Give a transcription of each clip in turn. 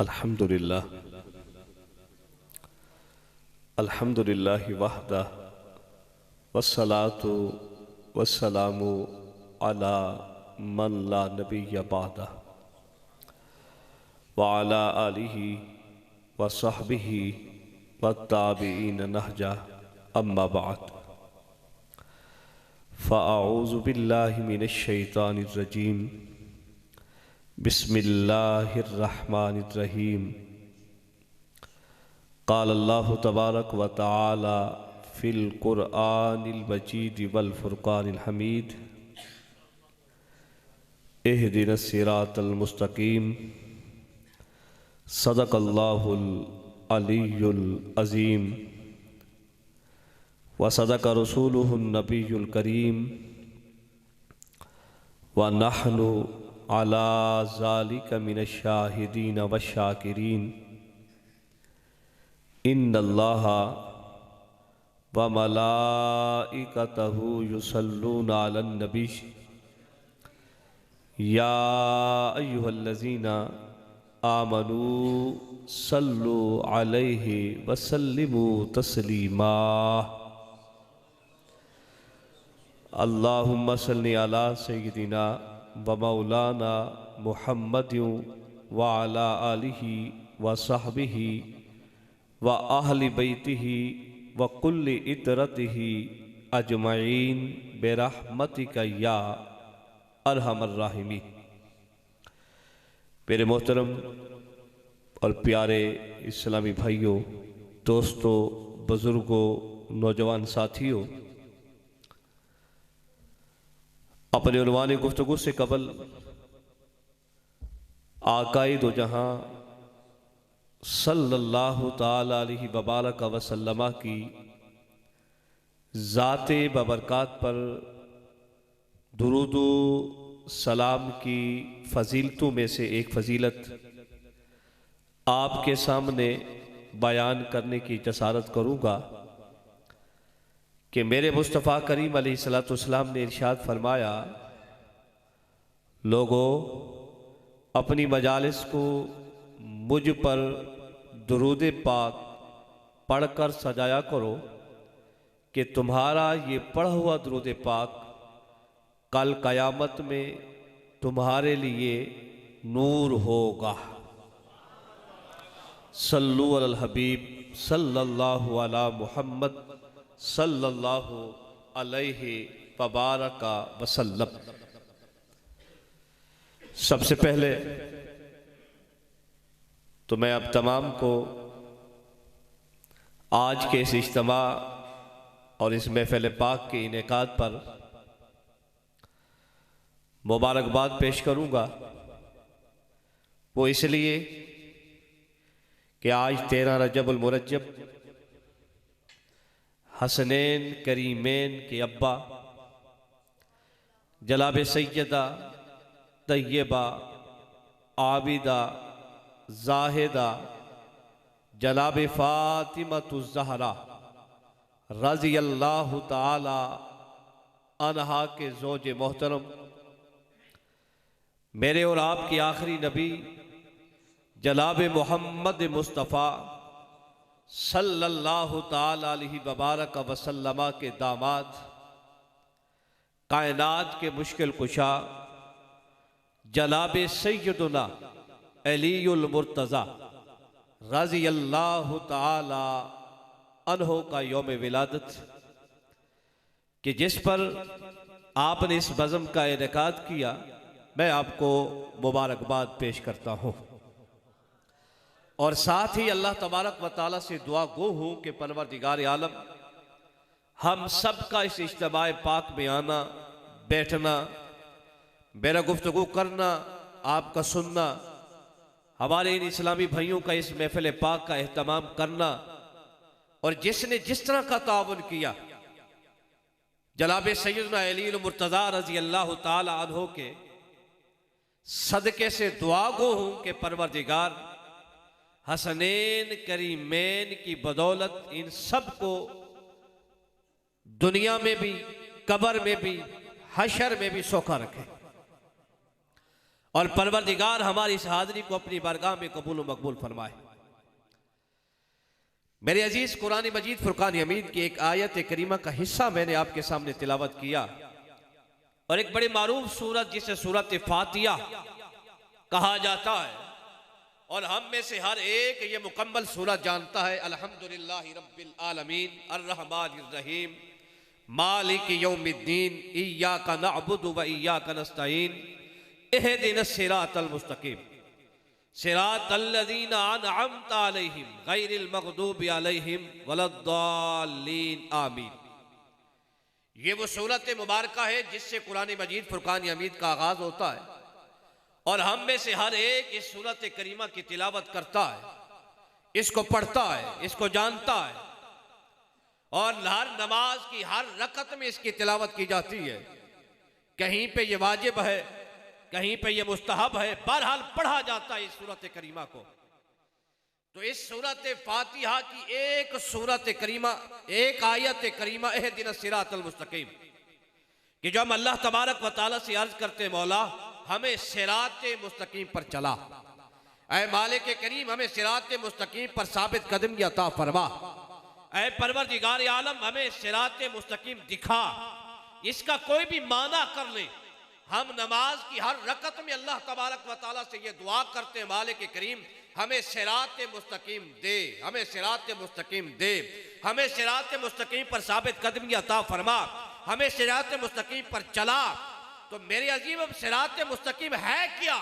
अल्हम्दुलिल्लाह अल्हम्दुलिल्लाहि वहदा वस्सलातु वस्सलामु अला मन ला नबिय्य बअदा व अला आलिहि व सहबिहि वत्ताबिईन नहजा अम्मा बअद फ़अऊज़ु बिल्लाहि मिनश शैतानिर रजीम बिस्मिल्लाहिर्रहमानिर्रहीम क़ाल अल्लाहु तबारक व तआला फ़िल क़ुरआनिल मजीद वल फ़ुरक़ानिल हमीद इहदिनस सिरातल मुस्तक़ीम सदक़ल्लाहुल अलियुल अज़ीम व सदक़ रसूलुहुन नबियुल करीम व नहनु अला ज़ालिका मिनश शाहिदीन व शाकिरीन इन्नल्लाहा व मलाइकतहु युसल्लूना अलन नबी या अय्युहल्लज़ीना आमनू सल्लु अलैहि व सल्लिमू तस्लीमा अल्लाहुम्मा सल्लि अला सय्यिदिना व मौलाना मुहम्मदिन व अला आलिहि व सहबिहि व अहलि बैतिहि व कुल्लि इतरतिहि अजमईन बिरहमतिका या अरहमर राहिमीन। मेरे मोहतरम और प्यारे इस्लामी भाइयों, दोस्तों, बुजुर्गों, नौजवान साथियों, अपने उन्वान गुफ्तगू से कबल आकाए दो जहां सल्लल्लाहु ताला अलैहि वबारक वसल्लम की ज़ाते बबरकात पर दुरूदो सलाम की फ़जीलतों में से एक फ़जीलत आपके सामने बयान करने की जसारत करूँगा कि मेरे मुस्तफ़ा करीम अलैहिस्सलाम ने इरशाद फरमाया, लोगों अपनी मजालिस को मुझ पर दुरूद पाक पढ़कर सजाया करो कि तुम्हारा ये पढ़ा हुआ दुरूद पाक कल क़यामत में तुम्हारे लिए नूर होगा। सल्लु अलल हबीब सल्लल्लाहु अला मुहम्मद सल्लल्लाहु अलैहि वबारक वसल्लम। सबसे पहले तो मैं अब तमाम को आज के इस इज्तिमा और इस महफ़िल पाक के इनेकाद पर मुबारकबाद पेश करूँगा। वो इसलिए कि आज 13 रजबुल मुरज्जब हसनैन करीमैन के अब्बा जनाब सैयदा तय्यबा आबिदा ज़ाहिदा जनाब फ़ातिमतुज़ ज़हरा रज़ियल्लाहु ताला अन्हा के ज़ौज मोहतरम, मेरे और आपके आखिरी नबी जनाब मोहम्मद मुस्तफ़ा सल्लल्लाहु ताला अलैहि वबारक वसल्लम के दामाद, कायनात के मुश्किल कुशा जनाब सैयदुना अलीयुल मुर्तज़ा रज़ियल्लाहु ताला अन्हो का यौम विलादत कि जिस पर आपने इस बज़म का इनेकाद किया, मैं आपको मुबारकबाद पेश करता हूँ और साथ ही अल्लाह तबारक व ताला से दुआ गो हूँ कि परवरदिगार आलम हम सब का इस इज्तिमाए पाक में आना, बैठना, मेरा गुफ्तगू करना, आपका सुनना, हमारे इन इस्लामी भाइयों का इस महफिल पाक का एहतमाम करना और जिसने जिस तरह का ताउन किया जनाब सैयदना अलीयुल मुर्तज़ा रज़ियल्लाहु ताला अन्हु के सदके से दुआ गो हूँ कि परवरदिगार हसनैन करीमैन की बदौलत इन सब को दुनिया में भी, कब्र में भी, हशर में भी सौखा रखे। और परवरदिगार हमारी इस हाज़िरी को अपनी बारगाह में कबूल व मकबूल फरमाए। मेरे अजीज, कुरान मजीद फुरकान हमीद की एक आयत करीमा का हिस्सा मैंने आपके सामने तिलावत किया और एक बड़ी मारूफ सूरत जिसे सूरत फातिहा कहा जाता है और हम में से हर एक ये मुकम्मल सूरत जानता है। अल्हम्दुलिल्लाहि रब्बिल आलमीन अर्रहमानिर रहीम मालिक यौमिद्दीन इय्याका नअबुदु व इय्याका नस्तईन इहदिनस सिरातल मुस्तकीम सिरातल्लज़ीना अनअमता अलैहिम गैरिल मग़दूबि अलैहिम वलद्दाल्लीन आमीन। ये वो सूरत मुबारका है जिससे कुरान मजीद फुरकान हमीद का आगाज होता है और हम में से हर एक इस सूरत करीमा की तिलावत करता है, इसको पढ़ता है, इसको जानता है और हर नमाज की हर रकत में इसकी तिलावत की जाती है। कहीं पे ये वाजिब है, कहीं पे ये मुस्तहब है, बहरहाल पढ़ा जाता है इस सूरत करीमा को। तो इस सूरत फातिहा की एक सूरत करीमा, एक आयत करीमा इहदिनस सिरातल मुस्तकीम कि जो हम अल्लाह तबारक व तआला से अर्ज करते मौला हमें सिरात मुस्तकीम पर चला, ऐ मालिक करीम हमें सिरात मुस्तकीम पर साबित कदम की अता फरमा, ऐ परवरदिगार आलम हमें सिरात मुस्तकीम दिखा। इसका कोई भी माना कर ले, हम नमाज की हर रकत में अल्लाह तबारक व तआला से ये दुआ करते हैं मालिक करीम हमें सिरात मुस्तकीम दे, हमें सिरात मुस्तकीम दे, हमें सिरात मुस्तकीम पर साबित कदमी अता फरमा, हमें सिरात मुस्तकीम पर चला। तो मेरे अजीब अब सिरात मुस्तकीम है क्या?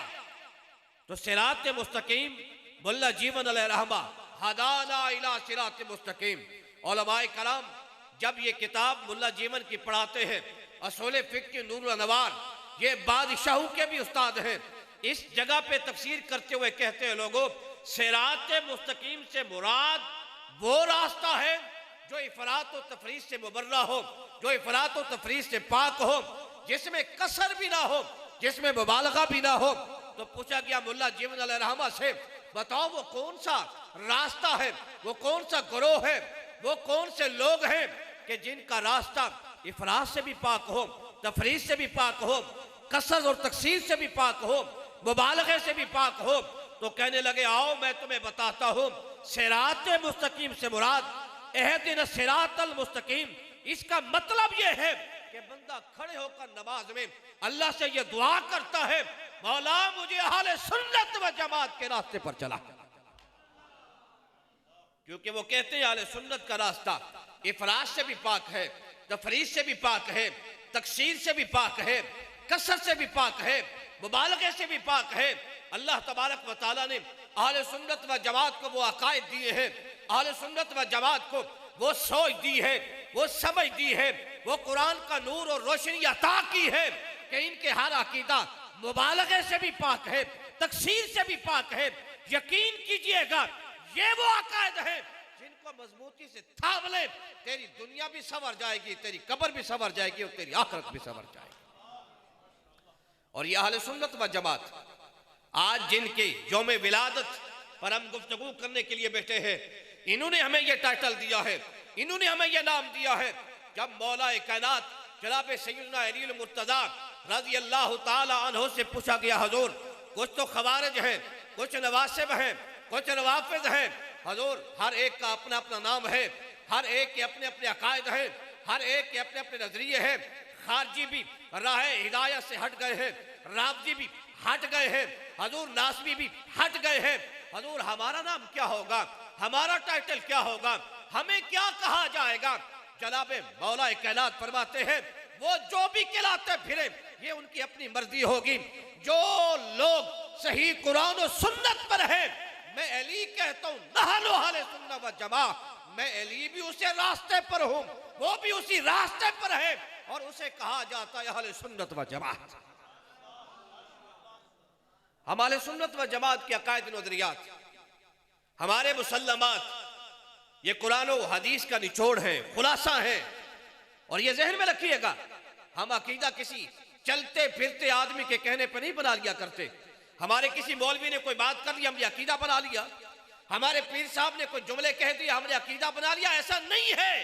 तो सिरात मुस्तकीम मुल्ला जीवन अलैहिर्रहमा हदाना इला सिरात मुस्तकीम। उलमाए कराम जब ये किताब मुल्ला जीवन की पढ़ाते हैं, असूल फिक्र की नूर अनवार, ये बादशाहों के भी उस्ताद हैं, इस जगह पे तफसीर करते हुए कहते हैं लोगों सिरात मुस्तकीम से मुराद वो रास्ता है जो इफरात और तफरीज से मुबर्रा हो, जो इफरात और तफरीज से पाक हो, जिसमें कसर भी ना हो, जिसमें मुबालगा भी ना हो। तो पूछा गया मुल्ला जीवन अलैहिर्रहमा से बताओ वो कौन सा रास्ता है, वो कौन सा गिरोह है, वो कौन से लोग हैं कि जिनका रास्ता इफरात से भी पाक हो, तफरीज से भी पाक हो, कसर और तकसीर से भी पाक हो, मुबालगे से भी पाक हो। तो कहने लगे आओ मैं तुम्हें बताता हूँ सिरात मुस्तकीम से मुराद इहदिन सिरातल मुस्तकीम। इसका मतलब यह है कि बंदा खड़े होकर नमाज में अल्लाह से यह दुआ करता है मौला मुझे अहले सुन्नत व जमात के रास्ते पर चला, क्योंकि वो कहते हैं अहले सुन्नत का रास्ता इफरात से भी पाक है, तफरीज से भी पाक है, तकसीर से भी पाक है, कसर से भी पाक है, मुबालगे से भी पाक है। अल्लाह तबारक व तआला ने अहले सुन्नत व जमात को वो अकायद दिए हैं, अहले सुन्नत व जमात को वो सोच दी है, वो समझ दी है, वो कुरान का नूर और रोशनी अता की है कि इनके हर अकीदा मुबालगे से भी पाक है, तकसीर से भी पाक है। यकीन कीजिएगा ये वो अकायद है जिनको मजबूती से थाम ले, तेरी दुनिया भी संवर जाएगी, तेरी कब्र भी संवर जाएगी और तेरी आखिरत भी संवर जाएगी। और ये अहले सुन्नत व जमात आज जिनके यौम विलादत पर हम गुफ्तगू करने के लिए बैठे हैं, इन्होंने हमें यह टाइटल दिया है, इन्होंने हमें यह नाम दिया है। जब मौला कायनात जनाब सैयदना अलील मुर्तज़ा रज़ी अल्लाह ताला अन्हु से पूछा गया हुजूर कुछ तो खवारिज हैं, कुछ नवासिब हैं, कुछ नवाफिज हैं, हुजूर हर एक का अपना अपना नाम है, हर एक के अपने अपने अकायद हैं, हर एक के अपने अपने नजरिए हैं। खारजी भी राह हिदायत से हट गए हैं, रावजी भी हट गए हैं, हजूर नासबी भी हट गए हैं। हजूर हमारा नाम क्या होगा, हमारा टाइटल क्या होगा, हमें क्या कहा जाएगा? जनाबे मौला कायनात फरमाते हैं वो जो भी कहलाते फिरे ये उनकी अपनी मर्जी होगी। जो लोग सही कुरान और सुन्नत पर है, मैं अली कहता हूँ नहनु अहले सुन्नत व जमा, मैं अली भी उसे रास्ते पर हूँ, वो भी उसी रास्ते पर है और उसे कहा जाता है अहले सुन्नत व जमात। हमारे सुन्नत व जमात के अकायद नजरियात, हमारे मुसल्लमात, ये कुरान और हदीस का निचोड़ है, खुलासा है। और ये जहन में रखिएगा हम अकीदा किसी चलते फिरते आदमी के कहने पर नहीं बना लिया करते। हमारे किसी मौलवी ने कोई बात कर ली हमने अकीदा बना लिया, हमारे पीर साहब ने कोई जुमले कह दिए हमने अकीदा बना लिया, ऐसा नहीं है।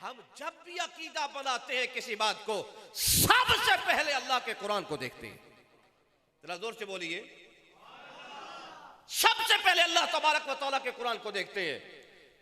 हम जब भी अकीदा बनाते हैं किसी बात को सबसे पहले अल्लाह के कुरान को देखते हैं, जरा जोर से बोलिए। सबसे पहले अल्लाह तबारक व तआला के कुरान को देखते हैं,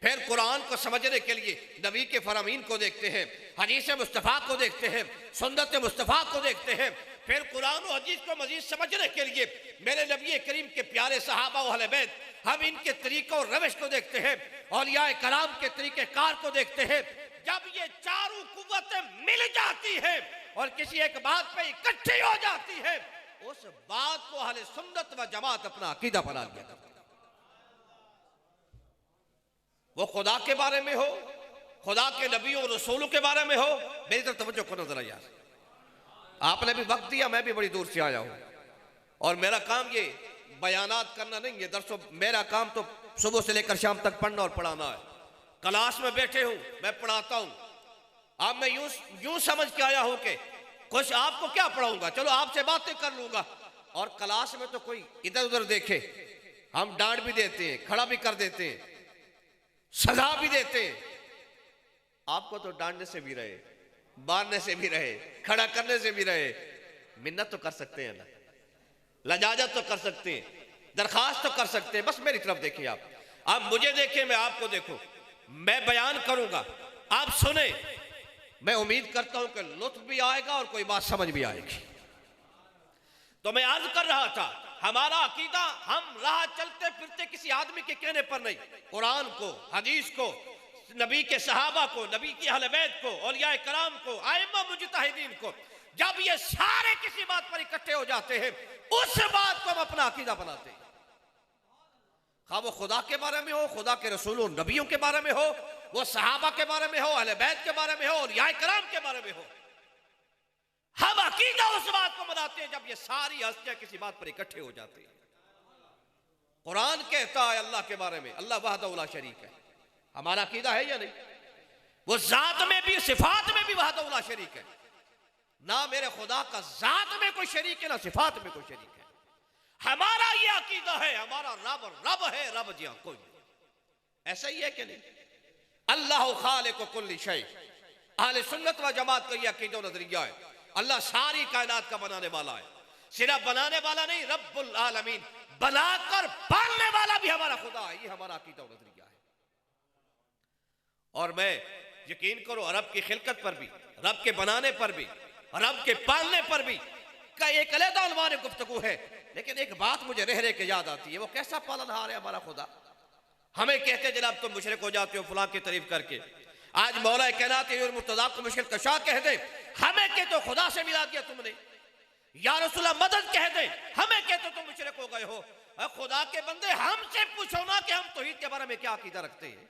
फिर कुरान को समझने के लिए नबी के फरामीन को देखते हैं, हदीस मुस्तफ़ा को देखते हैं, सुन्नत मुस्तफ़ा को देखते हैं, फिर कुरान और हदीस को मजीद समझने के लिए मेरे नबी करीम के प्यारे सहाबा और अहले बैत, हम इनके तरीक़ों और रविश को देखते हैं, औलिया कराम के तरीक़े कार को देखते हैं। जब ये चारों कुव्वतें मिल जाती हैं और किसी एक बात पे इकट्ठी हो जाती है, उस बात को अहले सुन्नत व जमात अपना अकीदा बना लिया। वो खुदा के बारे में हो, खुदा के नबियों और रसूलों के बारे में हो। मेरी तरफ तवज्जो करो जरा यार, आपने भी वक्त दिया, मैं भी बड़ी दूर से आया हूं और मेरा काम ये बयानात करना नहीं है। दरसों मेरा काम तो सुबह से लेकर शाम तक पढ़ना और पढ़ाना है। क्लास में बैठे हूं, मैं पढ़ाता हूं। अब मैं यूं समझ के आया हूं कि कुछ आपको क्या पढ़ाऊंगा, चलो आपसे बातें कर लूंगा। और क्लास में तो कोई इधर उधर देखे, हम डांट भी देते हैं, खड़ा भी कर देते हैं, सजा भी देते हैं। आपको तो डांटने से भी रहे, मारने से भी रहे, खड़ा करने से भी रहे, मिन्नत तो कर सकते हैं ना, लजाजत तो कर सकते हैं, दरखास्त तो कर सकते हैं। बस मेरी तरफ देखिए आप मुझे देखें, मैं आपको देखूं, मैं बयान करूंगा, आप सुने। मैं उम्मीद करता हूं कि लुत्फ भी आएगा और कोई बात समझ भी आएगी। तो मैं अर्ज कर रहा था, हमारा अकीदा हम राह चलते फिरते किसी आदमी के कहने पर नहीं, कुरान को, हदीस को, नबी के सहाबा को, नबी की अहले बैत को, औलिया कराम को, आइम्मा मुजतहिदीन को, जब ये सारे किसी बात पर इकट्ठे हो जाते हैं, उस बात को हम अपना अकीदा बनाते हैं। खा वो खुदा के बारे में हो, खुदा के रसूलों नबियों के बारे में हो, वो सहाबा के बारे में हो, अहले बैत के बारे में हो, औलिया कराम के बारे में हो, हम अकीदा उस बात को मनाते हैं जब ये सारी हस्तियां किसी बात पर इकट्ठे हो जाती हैं। कुरान कहता है अल्लाह के बारे में, अल्लाह वहदहू ला शरीक है। हमारा अकीदा है या नहीं? वो जात में भी सिफात में भी वहदहू ला शरीक है। ना मेरे खुदा का जात में कोई शरीक है, ना सिफात में कोई शरीक है। हमारा ये अकीदा है, हमारा रब रब है, रब जी कोई नहीं। ऐसा ही है कि नहीं? अल्लाह खालिक कुल्ली शै, अहले सुन्नत व जमात का ये अकीदा नजरिया है। अल्लाह सारी कायनात का बनाने वाला है, सिर्फ बनाने वाला नहीं, रब्बुल आलमीन, बनाकर पालने वाला भी हमारा खुदा है। ये हमारा अकीदा नजरिया है। और मैं यकीन करो, रब की खिलकत पर भी, रब के बनाने पर भी, रब के पालने पर भी का एक अलग अलवान गुफ्तगू है। लेकिन एक बात मुझे रह रह के याद आती है, वो कैसा पालनहार है हमारा खुदा। हमें कहते जनाब तुम मुशरिक हो जाते हो फलां की तारीफ करके। आज मौला कहनात और मुर्तज़ा को मुश्किल कशा कह दे, हमें कह तो खुदा से मिला दिया तुमने। या रसूला मदद कह दे, हमें कह तो तुम मुशरिक हो गए हो। खुदा के बंदे, हमसे पूछो ना कि हम तौहीद के बारे में क्या अकीदा रखते हैं।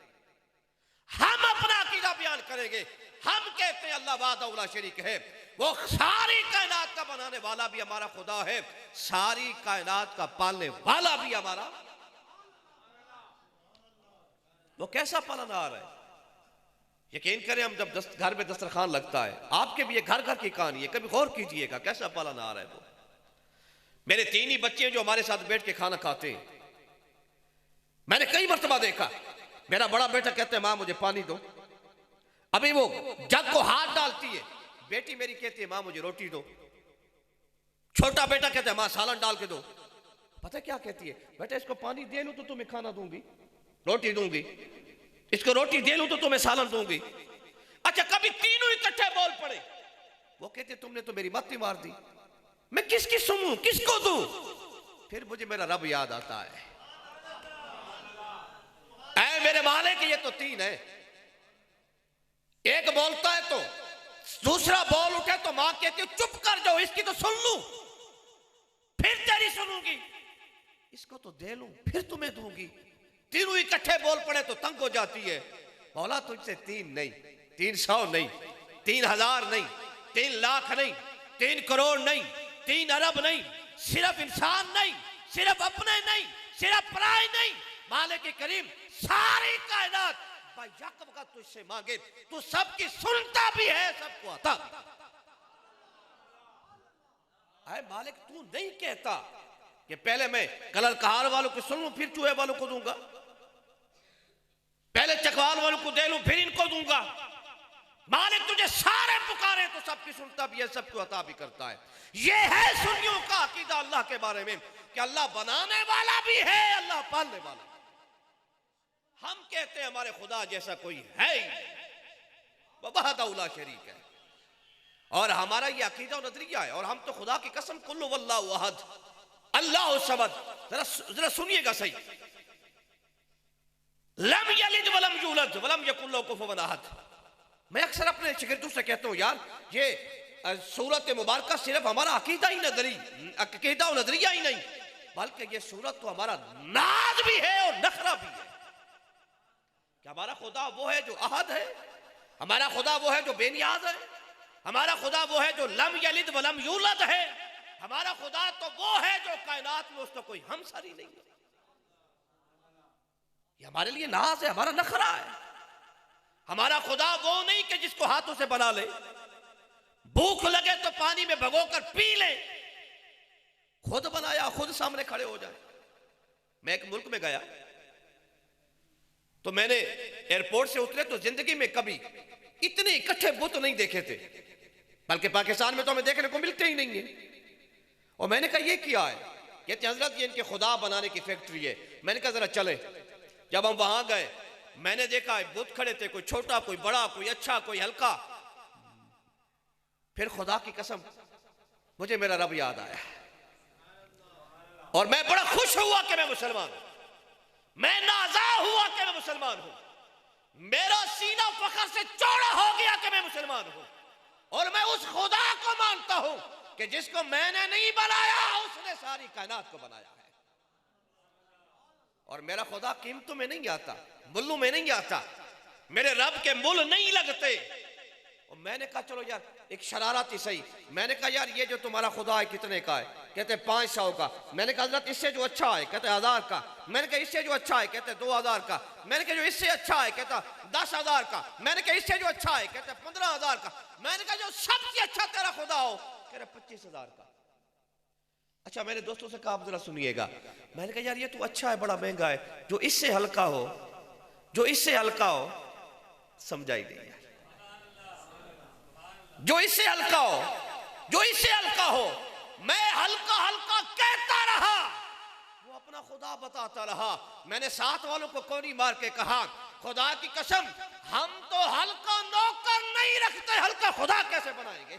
हम अपना अकीदा बयान करेंगे। हम कहते हैं अल्लाह वहदहू ला शरीक है। वो सारी कायनात का बनाने वाला भी हमारा खुदा है, सारी कायनात का पालने वाला भी हमारा। वो कैसा पालनहार है, यकीन करें। हम जब घर में दस्तरखान लगता है, आपके भी ये घर घर की कहानी है, कभी गौर कीजिएगा कैसा पालनहार है वो। मेरे 3 ही बच्चे जो हमारे साथ बैठ के खाना खाते हैं, मैंने कई मर्तबा देखा। मेरा बड़ा बेटा कहता है माँ मुझे पानी दो, अभी वो जग को हाथ डालती है, बेटी मेरी कहती है माँ मुझे रोटी दो। छोटा बेटा कहता है माँ सालन डाल के दो। पता क्या कहती है, बेटा इसको पानी दे लूं तो तुम्हें खाना दूंगी, रोटी दूंगी, इसको रोटी दे लूं तो तुम्हें सालन दूंगी। अच्छा, कभी तीनों इकट्ठे बोल पड़े, वो कहते तुमने तो मेरी मत्ती मार दी, मैं किसकी सुनूं, किसको दूं। फिर मुझे मेरा रब याद आता है। ऐ मेरे मालिक, ये तो 3 है, एक बोलता है तो दूसरा बोल उठे तो मां कहती है चुप कर जाओ, इसकी तो सुन लूं फिर तेरी सुनूंगी, इसको तो दे लूं फिर तुम्हें दूंगी। तीनों इकट्ठे बोल पड़े तो तंग हो जाती है। मौला तुझसे 3 नहीं, 300 नहीं, 3000 नहीं, 3 लाख नहीं, 3 करोड़ नहीं, 3 अरब नहीं, सिर्फ इंसान नहीं, सिर्फ अपने नहीं, सिर्फ पराए नहीं, मालिक करीम सारी कायनात बायक वक्त तुझसे मांगे, तू सबकी सुनता भी है, सबको आता। आए मालिक, तू नहीं कहता कि पहले मैं कलर कहार वालों को सुनूं फिर चूहे वालों को दूंगा, पहले चकवाल वालों को दे लूं फिर इनको दूंगा। मालिक तुझे सारे पुकारे तो सबकी सुनता भी है, सबको अता भी करता है। ये है सुन्नियों का अकीदा अल्लाह के बारे में कि अल्लाह बनाने वाला भी है, अल्लाह पालने वाला। हम कहते हैं हमारे खुदा जैसा कोई है ही नहीं, वहदहु शरीक है, और हमारा ये अकीदा नजरिया है। और हम तो खुदा की कसम कुल्लु वल्लाहु अहद अल्लाहु समद, जरा सुनिएगा सही, लम यलिद वलम यूलद वलम यकुल लहू कुफुवन अहद। मैं अक्सर अपने शिगिर्दों से कहता हूँ, यार ये सूरत मुबारक सिर्फ हमारा अकीदा ही अकीदा और नजरिया ही नहीं, बल्कि ये सूरत तो हमारा नाज भी है और नखरा भी है कि हमारा खुदा वो है जो अहद है, हमारा खुदा वो है जो बेनियाज है, हमारा खुदा वो है जो लम यलिद वलम यूलद है, हमारा खुदा तो वो है जो कायनात में उसका कोई हमसरी नहीं है। ये हमारे लिए नाज है, हमारा नखरा है। हमारा खुदा वो नहीं कि जिसको हाथों से बना ले, भूख लगे तो पानी में भगोकर पी ले, खुद बनाया खुद सामने खड़े हो जाए। मैं एक मुल्क में गया तो मैंने एयरपोर्ट से उतरे तो जिंदगी में कभी इतने इकट्ठे बुत नहीं देखे थे, बल्कि पाकिस्तान में तो हमें देखने को मिलते ही नहीं है। और मैंने कहा ये क्या है, कहते हजरत ये इनके खुदा बनाने की फैक्ट्री है। मैंने कहा जरा चले। जब हम वहां गए मैंने देखा बुत खड़े थे, कोई छोटा कोई बड़ा, कोई अच्छा कोई हल्का। फिर खुदा की कसम मुझे मेरा रब याद आया और मैं बड़ा खुश हुआ कि मैं मुसलमान हूं, मैं नाज़ा हुआ कि मैं मुसलमान हूं, मेरा सीना फख्र से चौड़ा हो गया कि मैं मुसलमान हूं। और मैं उस खुदा को मानता हूं कि जिसको मैंने नहीं बनाया उसने सारी कायनात को बनाया है। और मेरा खुदा कीमतों में नहीं आता, मुल्लों में नहीं आता, मेरे रब के मुल नहीं लगते। और मैंने कहा चलो यार एक शरारत ही सही, मैंने कहा यार ये जो तुम्हारा खुदा है कितने का है, कहते 500 का। मैंने कहा हजरत इससे जो अच्छा है, कहते 1000 का। मैंने कहा इससे जो अच्छा है, कहते 2000 का। मैंने कहा जो इससे अच्छा है, कहता 10,000 का। मैंने कहा इससे जो अच्छा है, कहते 15,000 का। मैंने कहा जो सबसे अच्छा तेरा खुदा हो, कह रहे 25,000 का। अच्छा मैंने दोस्तों से कहा आप जरा सुनिएगा, मैंने कहा यार ये तो अच्छा है, बड़ा महंगा है, जो इससे हल्का हो, जो इससे हल्का हो, समझा ही नहीं यार, जो इससे हल्का हो, जो इससे हल्का हो। मैं हल्का हल्का कहता रहा, वो अपना खुदा बताता रहा। मैंने साथ वालों को कोनी मार के कहा खुदा की कसम हम तो हल्का नौकर नहीं रखते, हल्का खुदा कैसे बनाएंगे।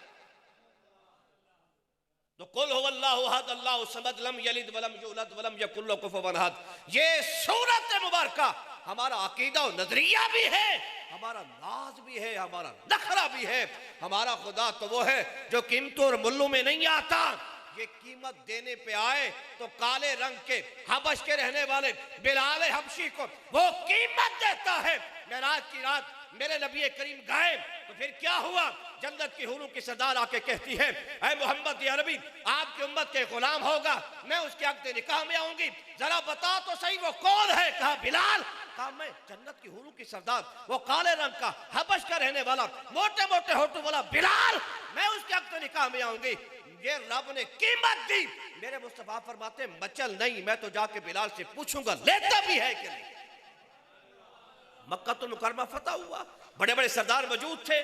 तो कुल हुवल्लाहु अहद अल्लाहु समद लम यलिद वलम यूलद वलम यकुल लहू कुफुवन अहद। ये सूरत मुबारका हमारा अकीदा और नजरिया भी है, हमारा नाज भी है, हमारा नखरा भी है। हमारा खुदा तो वो है जो कीमतों और मुल्लों में नहीं आता। ये कीमत देने पे आए तो काले रंग के हबश के रहने वाले बिलाल हबशी को वो कीमत देता है। मेराज की रात मेरे नबी करीम गए तो फिर क्या हुआ, जन्नत की हुरों की सरदार आके कहती है ऐ मोहम्मद या नबी आपकी उम्मत के गुलाम होगा, मैं उसके अक़्द निकाह में आऊंगी, जरा बता तो सही वो कौन है। कहा बिलाल। कहा मैं जन्नत की हुरों की सरदार, वो काले रंग का हबश का रहने वाला मोटे मोटे होठों वाला बिलाल, मैं उसके अक़्द निकाह में आऊंगी। ये रब ने कीमत दी। मेरे मुस्तफा फरमाते मचल नहीं, मैं तो जाके बिलाल से पूछूंगा लेता भी है कि नहीं। मक्का तो मुकरमा फतह हुआ, बड़े बड़े सरदार मौजूद थे,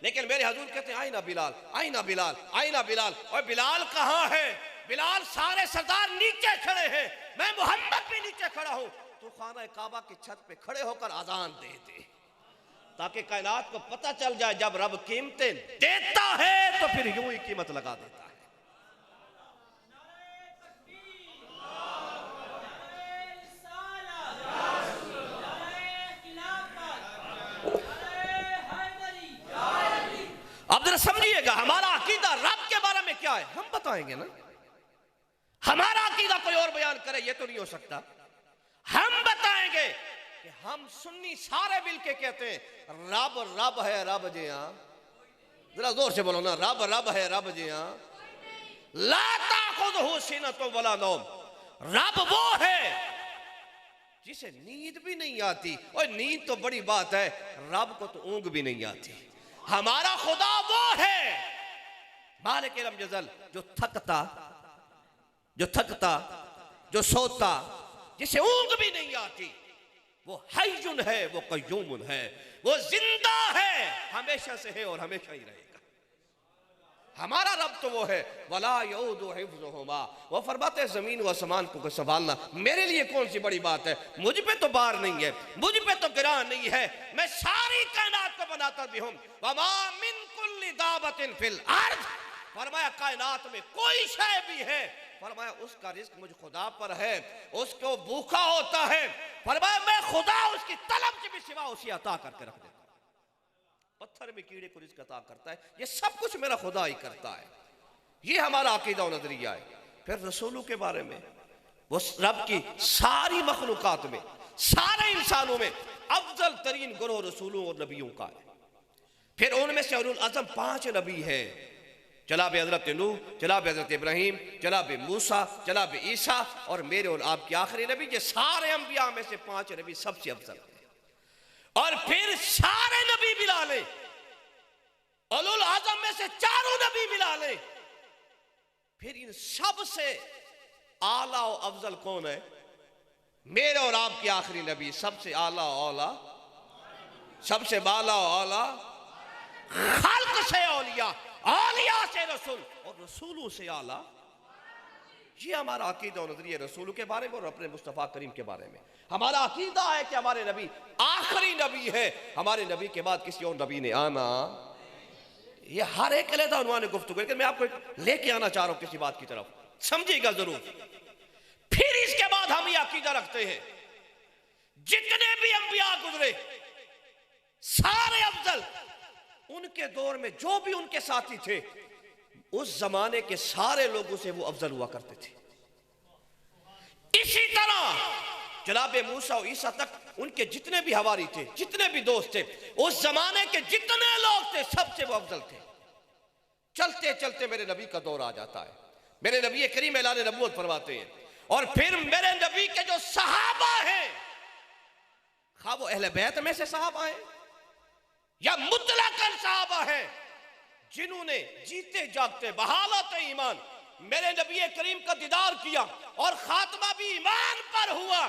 लेकिन मेरे हजूर कहते हैं आई ना बिलाल, आई ना बिलाल, आई ना बिलाल। और बिलाल कहाँ है? बिलाल सारे सरदार नीचे खड़े हैं, मैं मोहम्मद भी नीचे खड़ा हूं। तो खाना काबा की छत पे खड़े होकर अजान दे दे ताकि कायनात को पता चल जाए जब रब कीमतें देता है तो फिर यूं ही कीमत लगा देता है। अब जरा समझिएगा हमारा अकीदा रब के बारे में क्या है, हम बताएंगे ना। हमारा अकीदा कोई और बयान करे ये तो नहीं हो सकता। हम बताएंगे कि हम सुन्नी सारे मिल के कहते हैं रब रब है रब जी हाँ, जरा जोर से बोलो ना, रब रब है रब जी हाँ, ला ताखुज़ुहु सिनतुन वला नौम। रब वो है जिसे नींद भी नहीं आती। और नींद तो बड़ी बात है, रब को तो ऊंघ भी नहीं आती। हमारा खुदा वो है मालिक रम जज़ल, जो थकता, जो सोता, जिसे ऊंघ भी नहीं आती। वो हय्युन है, वो कय्यूमुन है, वो जिंदा है, हमेशा से है और हमेशा ही रहेगा। हमारा रब तो वो है, वला यऊदु हिफ्ज़ुहुमा, वो फरमाते हैं जमीन व आसमान को संभालना मेरे लिए कौन सी बड़ी बात है, मुझ पे तो बार नहीं है, मुझ पे तो गिरान नहीं है, मैं सारी कायनात को बनाता भी हूं। वमा मिन कुल्ली दाबतिन फिल अर्द, फरमाया कायनात में कोई शय भी है, फरमाया उसका रिस्क मुझ खुदा पर है, उसको भूखा होता है, फरमाया मैं खुदा उसकी तलब के भी सिवा उसे अता करके रख देता। पत्थर में कीड़े को रिस्क अता करता है, ये सब कुछ मेरा खुदा ही करता है। ये हमारा अकीदा और नजरिया है। फिर रसूलों के बारे में, वो रब की सारी मखलूकात में, सारे इंसानों में अफजल तरीन गुरोह रसूलों और नबियों का है। फिर उनमें से उलुल अज़म 5 नबी हैं, जनाब हज़रत नूह, जनाब हज़रत इब्राहीम, जनाब मूसा, जनाब ईसा और मेरे और आपके आखिरी नबी। ये सारे अंबिया में से 5 नबी सबसे अफजल हैं। और फिर सारे नबी मिला ले, उलुल आज़म में से 4 नबी मिला ले, फिर इन सब से आला और अफजल कौन है? मेरे और आपके आखिरी नबी सबसे आला औला, सबसे बाला औला, खल्क से औलिया, औलिया से रसूल और रसूलों से आला। ये हमारा अकीदा और नजरिया रसूलों के बारे में और अपने मुस्तफ़ा करीम के बारे में। हमारा अकीदा है कि हमारे नबी आखिरी नबी है, हमारे नबी के बाद किसी और नबी ने आना। ये हर एक अलग उन्वान गुफ्तगू, लेकिन मैं आपको लेके आना चाह रहा हूं किसी बात की तरफ, समझिएगा जरूर। फिर इसके बाद हम ये अकीदा रखते हैं जितने भी अंबिया गुजरे सारे अफजल, उनके दौर में जो भी उनके साथी थे उस जमाने के सारे लोगों से वो अफजल हुआ करते थे। इसी तरह जनाब मूसा और ईसा तक उनके जितने भी हवारी थे, जितने भी दोस्त थे, उस जमाने के जितने लोग थे सबसे वो अफजल थे। चलते चलते मेरे नबी का दौर आ जाता है, मेरे नबी करीम ऐलान नबूवत फरमाते हैं, और फिर मेरे नबी के जो सहाबा हैं, खा वो अहले बैत में से सहाबा हैं या मुतलकन सहाबा हैं, जिन्होंने जीते जागते बहालत ईमान मेरे नबी करीम का दीदार किया और खात्मा भी ईमान पर हुआ।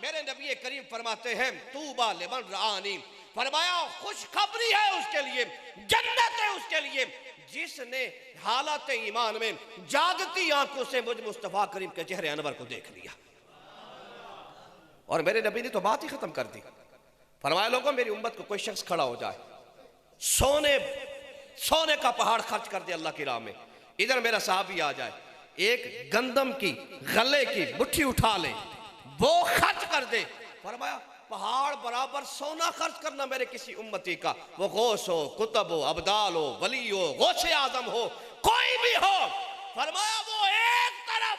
मेरे नबी करीम फरमाते हैं तूबा लिमन रानी, फरमाया खुशखबरी है उसके लिए, जन्नत है उसके लिए जिसने हालत ईमान में जागती आंखों से मुझ मुस्तफा करीम के चेहरे अनवर को देख लिया। और मेरे नबी ने तो बात ही खत्म कर दी, फरमाया लोगों मेरी उम्मत को कोई शख्स खड़ा हो जाए, सोने का पहाड़ खर्च कर दे अल्लाह की राह में, इधर मेरा साहबी आ जाए, एक गंदम की गले की मुट्ठी उठा ले, वो खर्च कर दे, फरमाया पहाड़ बराबर सोना खर्च करना मेरे किसी उम्मती का, वो गौस हो, कुतब हो, अब्दाल हो, वली हो, गौसे आजम हो, कोई भी हो, फरमाया वो एक तरफ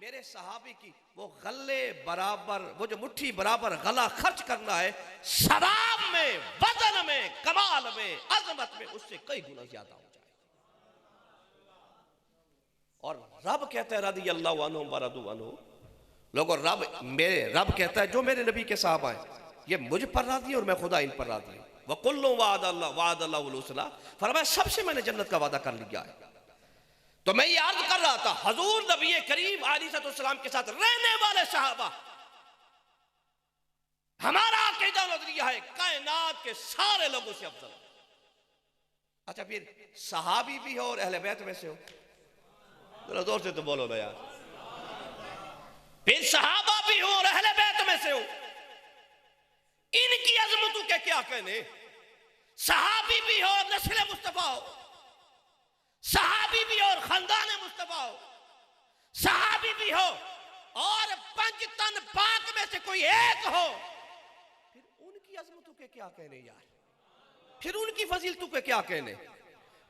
मेरे सहाबी की वो गले बराबर, वो जो मुट्ठी बराबर गला खर्च करना है, सवाब में, वजन में, कमाल में, अजमत में उससे कई गुना ज्यादा हो जाए। और रब कहता है रदी अल्लाहु अन्हुम व रदू अन्हु, लोगों रब, मेरे रब कहता है जो मेरे नबी के साहबा हैं ये मुझ पर राजी और मैं खुदा इन पर राजी हूं। व कुल्लु वादल्लाहुल हुस्ना, फरमाया सबसे मैंने जन्नत का वादा कर लिया है। तो मैं ये अर्ज कर रहा था हजूर नबी करीम अलैहिस्सलाम के साथ रहने वाले सहाबा, हमारा अकीदा नजरिया है कायनात के सारे लोगों से अफजल। अच्छा फिर सहाबी भी हो और अहले बैत में से हो, जरा जोर से तो बोलो ना यार, फिर सहाबा भी हो और अहले बैत में से हो, इनकी अजमतों के क्या कहने। सहाबी भी हो और नस्ल मुस्तफा हो, सहाबी भी और खानदान मुस्तफा हो, सहाबी भी हो और पंजतन पाक में से कोई एक हो, फिर उनकी अजमतों के क्या कहने यार, फिर उनकी फजीलतों के क्या कहने।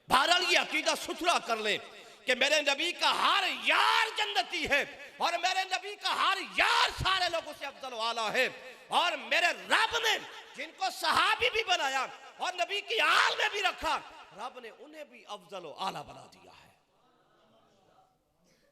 बहरहाल ये अकीदा सुथरा कर ले कि मेरे नबी का हर यार जन्नती है और मेरे नबी का हर यार सारे लोगों से अफजल वाला है, और मेरे रब ने जिनको सहाबी भी बनाया और नबी की आल में भी रखा, रब ने उन्हें भी अफजल व आला बना दिया है।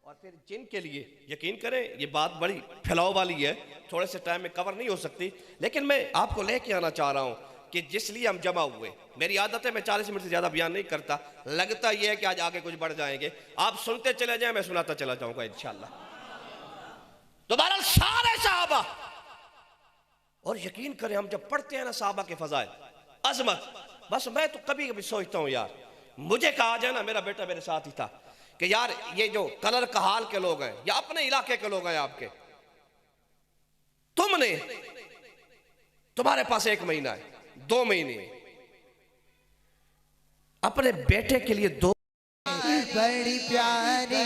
और फिर जिनके लिए यकीन करें ये बात बड़ी फैलाव वाली है, थोड़े से टाइम में कवर नहीं हो सकती, लेकिन मैं आपको लेके आना चाह रहा हूं कि जिस लिए हम जमा हुए, मेरी आदत है मैं 40 मिनट से ज्यादा बयान नहीं करता, लगता यह है कि आज आगे कुछ बढ़ जाएंगे, आप सुनते चले जाएं, मैं सुनाता चला जाऊंगा इंशाअल्लाह। तो बहरहाल सारे सहाबा और यकीन करें हम जब पढ़ते हैं ना साहबा के फजाइल, अजमत, बस मैं तो कभी कभी सोचता हूँ यार, मुझे कहा जाए ना, मेरा बेटा मेरे साथ ही था कि यार ये जो कलर का हाल के लोग हैं या अपने इलाके के लोग हैं आपके, तुम्हारे पास 1 महीना है, 2 महीने, अपने बेटे के लिए 2 बड़ी प्यारी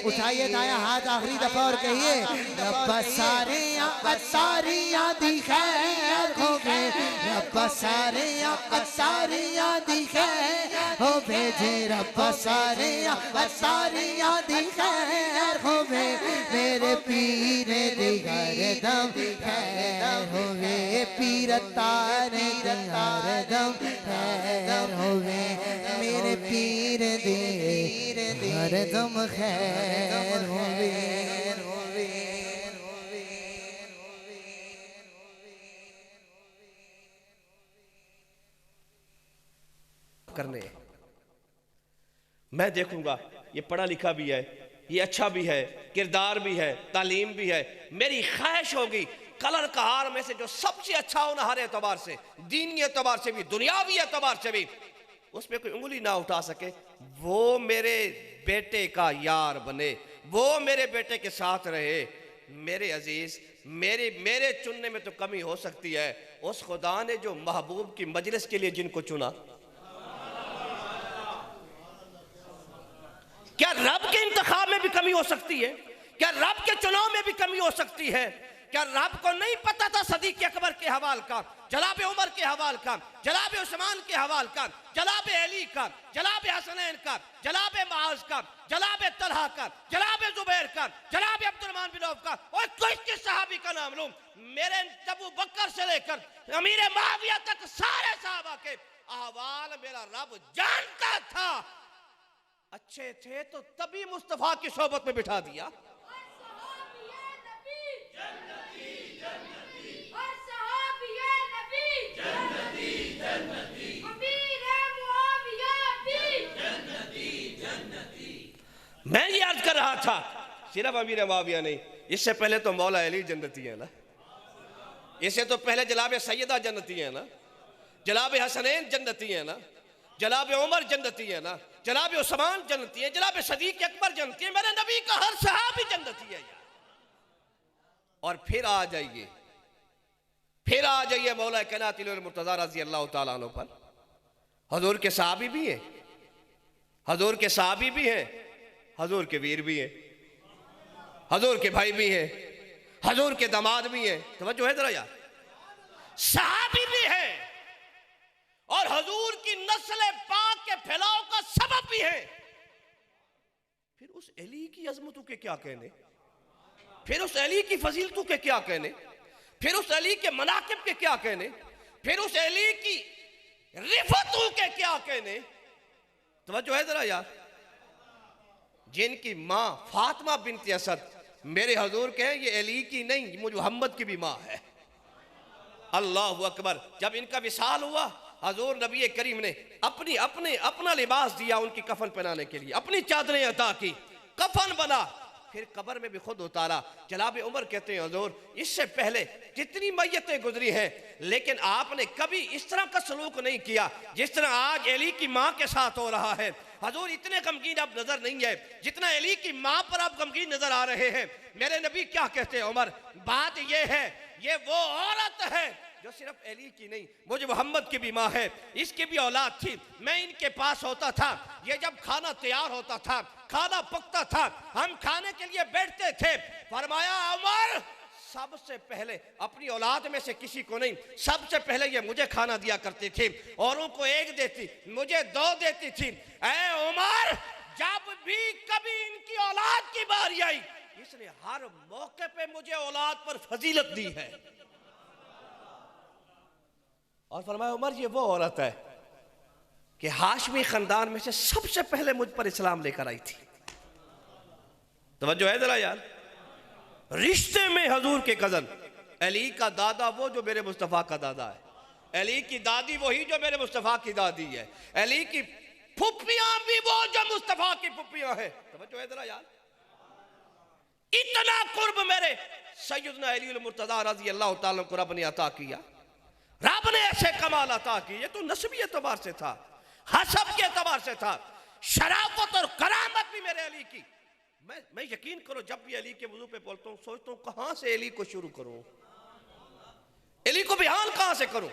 उठाइए दाया हाथ आखिरी दफा और कहिए रब्बा सारियां दी खैर हो गए, रब्बा सारियां दी खैर हो भेजे, रब्बा सारियां दी खैर हो गए, मेरे पीर दी हरदम खैर हो गए, पीर तारे दी हरदम खैर हो गए, मेरे पीर दे हरदम खैर होवे। करने मैं देखूंगा ये पढ़ा लिखा भी है, ये अच्छा भी है, किरदार भी है, तालीम भी है, मेरी ख्वाहिश होगी कलर कहार में से जो सबसे अच्छा हो ना, हर एतबार से, दीनी एतबार से भी, दुनियावी एतबार से भी, उसमें कोई उंगली ना उठा सके, वो मेरे बेटे का यार बने, वो मेरे बेटे के साथ रहे। मेरे अजीज, मेरे चुनने में तो कमी हो सकती है, उस खुदा ने जो महबूब की मजलिस के लिए जिनको चुना, क्या रब के इंतखाब में भी कमी हो सकती है? क्या रब के चुनाव में भी कमी हो सकती है? क्या रब को नहीं पता था सदीक अकबर के हवाल का, जनाब उमर के हवाल का, जनाब उस्मान के हवाल का, जनाब अली का, जनाब हसनैन का, जनाब मुआज का, जनाब तलहा का, जनाब जुबैर का, जनाब अब्दुर्रहमान बिन औफ का, और किस सहाबी का नाम लूं, मेरे अबू बकर से लेकर अमीर मुआविया तक सारे सहाबा के अहवाल मेरा रब जानता था। अच्छे थे तो तभी मुस्तफा की सोबत में बिठा दिया। मैं ये अर्ज कर रहा था, सिर्फ अमीर मुआविया नहीं, इससे पहले तो मौला अली जन्नती है ना, इससे तो पहले जनाब सैयदा जन्नती है ना, जनाब हसनैन जन्नती है ना, जनाब उमर जन्नती है ना, जनाब उस्मान जन्नती है, जनाब सदीक अकबर जन्नती है, मेरे नबी का हर सहाबी जन्नती है यार। और फिर आ जाइए मौला कायनात मुर्तज़ा रज़ी अल्लाह तआला अन्हु पर। हजूर के सहाबी भी हैं, हजूर के सहाबी भी हैं, हजूर के वीर भी हैं, हजूर के भाई भी हैं, हजूर के दामाद भी हैं, तवज्जो है जरा यार, सहाबी भी हैं और हजूर की नस्ल पाक के फैलाव का सबब भी है। फिर उस अली की अजमतों के क्या कहने, फिर उस अली की फजीलतों के क्या कहने, फिर उस अली के मनाकिब के क्या कहने, फिर उस अली की रिफतों के क्या कहने, तवज्जो है जरा यार। जिनकी माँ फातिमा बिनत असद मेरे हजूर के हैं, ये अली की नहीं, मुझे मोहम्मद की भी माँ है। अल्लाह अकबर। जब इनका विसाल हुआ, हजूर नबी करीम ने अपना लिबास दिया उनकी कफन पहनाने के लिए, अपनी चादरें अता की, कफन बना, फिर कब्र में भी खुद उतारा। जनाब उमर कहते हैं हजूर इससे पहले जितनी मैयतें गुजरी हैं, लेकिन आपने कभी इस तरह का सलूक नहीं किया जिस तरह आज अली की माँ के साथ हो रहा है। हजूर इतने गमगीन अब नजर नहीं है जितना अली की माँ पर आप गमगीन नजर आ रहे हैं। मेरे नबी क्या कहते हैं उमर, बात ये है, ये वो औरत है जो सिर्फ अली की नहीं, मुझे मोहम्मद की भी माँ है, इसकी भी औलाद थी। मैं इनके पास होता था, ये जब खाना तैयार होता था, खाना पकता था, हम खाने के लिए बैठते थे। फरमाया उमर सबसे पहले अपनी औलाद में से किसी को नहीं, सबसे पहले ये मुझे खाना दिया करती थी, औरों को 1 देती, मुझे 2 देती थी। ऐ उमर जब भी कभी इनकी औलाद की बारी आई, इसने हर मौके पे मुझे औलाद पर फजीलत दी है। और फरमाया उमर ये वो औरत है कि हाशमी खानदान में से सबसे पहले मुझ पर इस्लाम लेकर आई थी। तवज्जो है जरा यार। रिश्ते में हजूर के कजन, अली का दादा वो जो मेरे मुस्तफ़ा का दादा है, अली की दादी वही जो मेरे मुस्तफ़ा की दादी है, अली की फुप्पियां भी वो जो मुस्तफ़ा की फुप्पियां है। तवज्जो है जरा यार। इतना कुर्ब मेरे सैयदना अली मुर्तज़ा रज़ी अल्लाह ताला को रब ने अता किया। रब ने ऐसे कमाल अता किए। ये तो नस्बी एतबार से था, हसब के एतबार से था, शराफत और करामत भी मेरे अली की। मैं यकीन करो जब भी अली के वजू पे बोलता हूँ सोचता हूँ कहां से अली को शुरू करूं, अली को बयान कहां से करूं।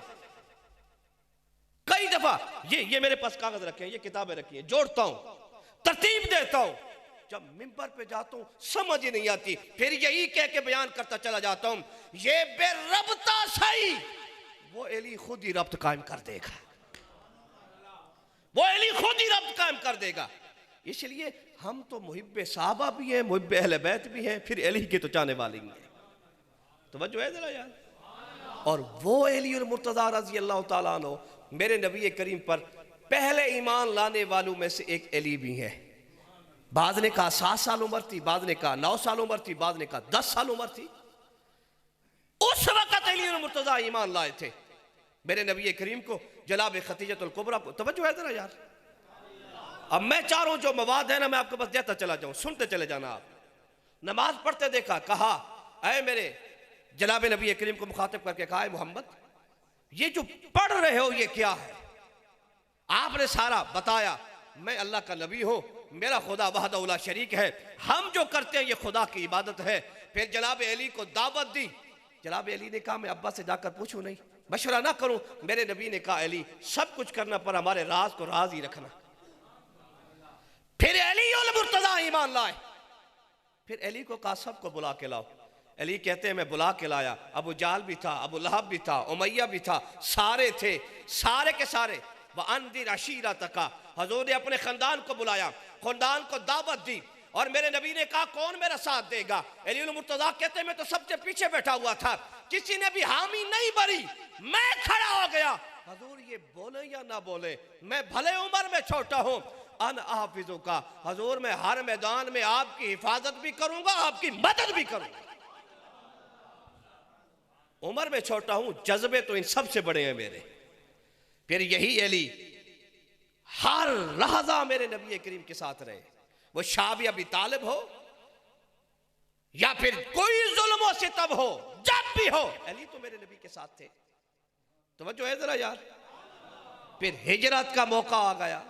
कई दफा ये मेरे पास कागज रखे हैं, ये किताबें रखी हैं, जोड़ता हूं, तरतीब देता हूं। जब मिंबर पे जाता हूं समझ ही नहीं आती, फिर यही कह के बयान करता चला जाता हूं, ये बेरब्ता सही, वो अली खुद ही रब्त कायम कर देगा, वो अली खुद ही रब्त कायम कर देगा। इसलिए हम तो मुहिब्बे साहबा भी हैं, मुहिब्बे अहले बैत भी हैं, फिर अली के तो चाहने वाले ही हैं। तवज्जो है जरा यार। और वो अली और मुर्तज़ा रज़ी अल्लाह ताला अन्हु मेरे नबी करीम पर पहले ईमान लाने वालों में से एक अली भी है। बाद ने कहा 7 साल उम्र थी, बाद ने कहा 9 साल उम्र थी, बाद ने कहा 10 साल उम्र थी। उस वक्त अली और मुर्तज़ा ईमान लाए थे मेरे नबी करीम को, जनाब खदीजतुल कुबरा को। तवज्जो है जरा यार। अब मैं चाह रहा हूं जो मवाद है ना मैं आपको बस देता चला जाऊं, सुनते चले जाना। आप नमाज पढ़ते देखा, कहा ऐ मेरे जनाब नबी करीम को मुखातिब करके कहा, मोहम्मद ये जो पढ़ रहे हो ये क्या है। आपने सारा बताया, मैं अल्लाह का नबी हूं, मेरा खुदा वहदहु ला शरीक है, हम जो करते हैं ये खुदा की इबादत है। फिर जनाब अली को दावत दी। जनाब अली ने कहा मैं अब्बा से जाकर पूछूं नहीं, मशवरा ना करूं। मेरे नबी ने कहा अली सब कुछ करना पर हमारे राज को राज ही रखना। फिर अली और मुर्तज़ा ईमान लाए। फिर अली को कहा सबको बुला के लाओ। अली कहते हैं मैं बुला के लाया, अबू जाल भी था, अबू लहब भी था, उमैया भी था, सारे थे, सारे के सारे। वह अंदिर अशीरा तका, हजूर ने अपने खानदान को बुलाया, खानदान को दावत दी। और मेरे नबी ने कहा कौन मेरा साथ देगा। अली और मुर्तज़ा कहते हैं मैं तो सबसे पीछे बैठा हुआ था, किसी ने भी हामी नहीं भरी, मैं खड़ा हो गया। हजूर ये बोले या ना बोले, मैं भले उम्र में छोटा हूं, अन हाफिजों का, हजूर मैं हर मैदान में आपकी हिफाजत भी करूंगा, आपकी मदद भी करूंगा। उम्र में छोटा हूं, जज्बे तो इन सबसे बड़े हैं मेरे। फिर यही अली हर लहजा मेरे नबी करीम के साथ रहे, वो शाबी अबी तालिब हो या फिर कोई जुल्म और सितम हो, जब भी हो अली तो मेरे नबी के साथ थे। तवज्जो है जरा यार। फिर हिजरत का मौका आ गया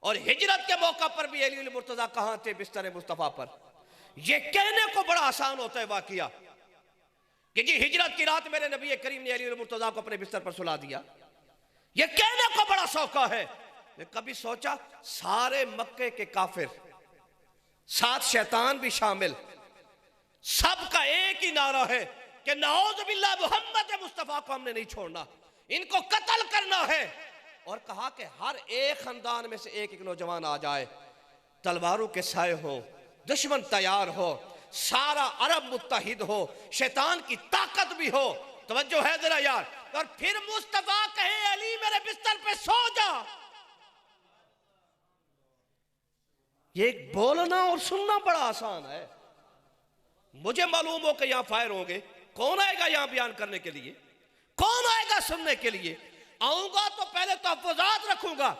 और हिजरत के मौका पर भी अली मुर्तज़ा कहां थे, बिस्तर मुस्तफा पर। यह कहने को बड़ा आसान होता है वाकया कि जी हिजरत की रात मेरे नबी करीम ने अली मुर्तज़ा को अपने बिस्तर पर सुला दिया। यह कहने को बड़ा सौखा है। मैं कभी सोचा सारे मक्के के काफिर, साथ शैतान भी शामिल, सबका एक ही नारा है कि नऊज़ बिल्लाह मोहम्मद मुस्तफा को हमने नहीं छोड़ना, इनको कत्ल करना है। और कहा कि हर एक खानदान में से एक एक नौजवान आ जाए, तलवारों के साए हो, दुश्मन तैयार हो, सारा अरब मुत्तहिद हो, शैतान की ताकत भी हो। तवज्जो है जरा यार। और फिर मुस्तफा कहे अली मेरे बिस्तर पे सो जा। ये बोलना और सुनना बड़ा आसान है। मुझे मालूम हो कि यहां फायर होंगे, कौन आएगा यहां बयान करने के लिए, कौन आएगा सुनने के लिए। आऊंगा तो पहले तहफ़्फ़ुज़ात रखूंगा।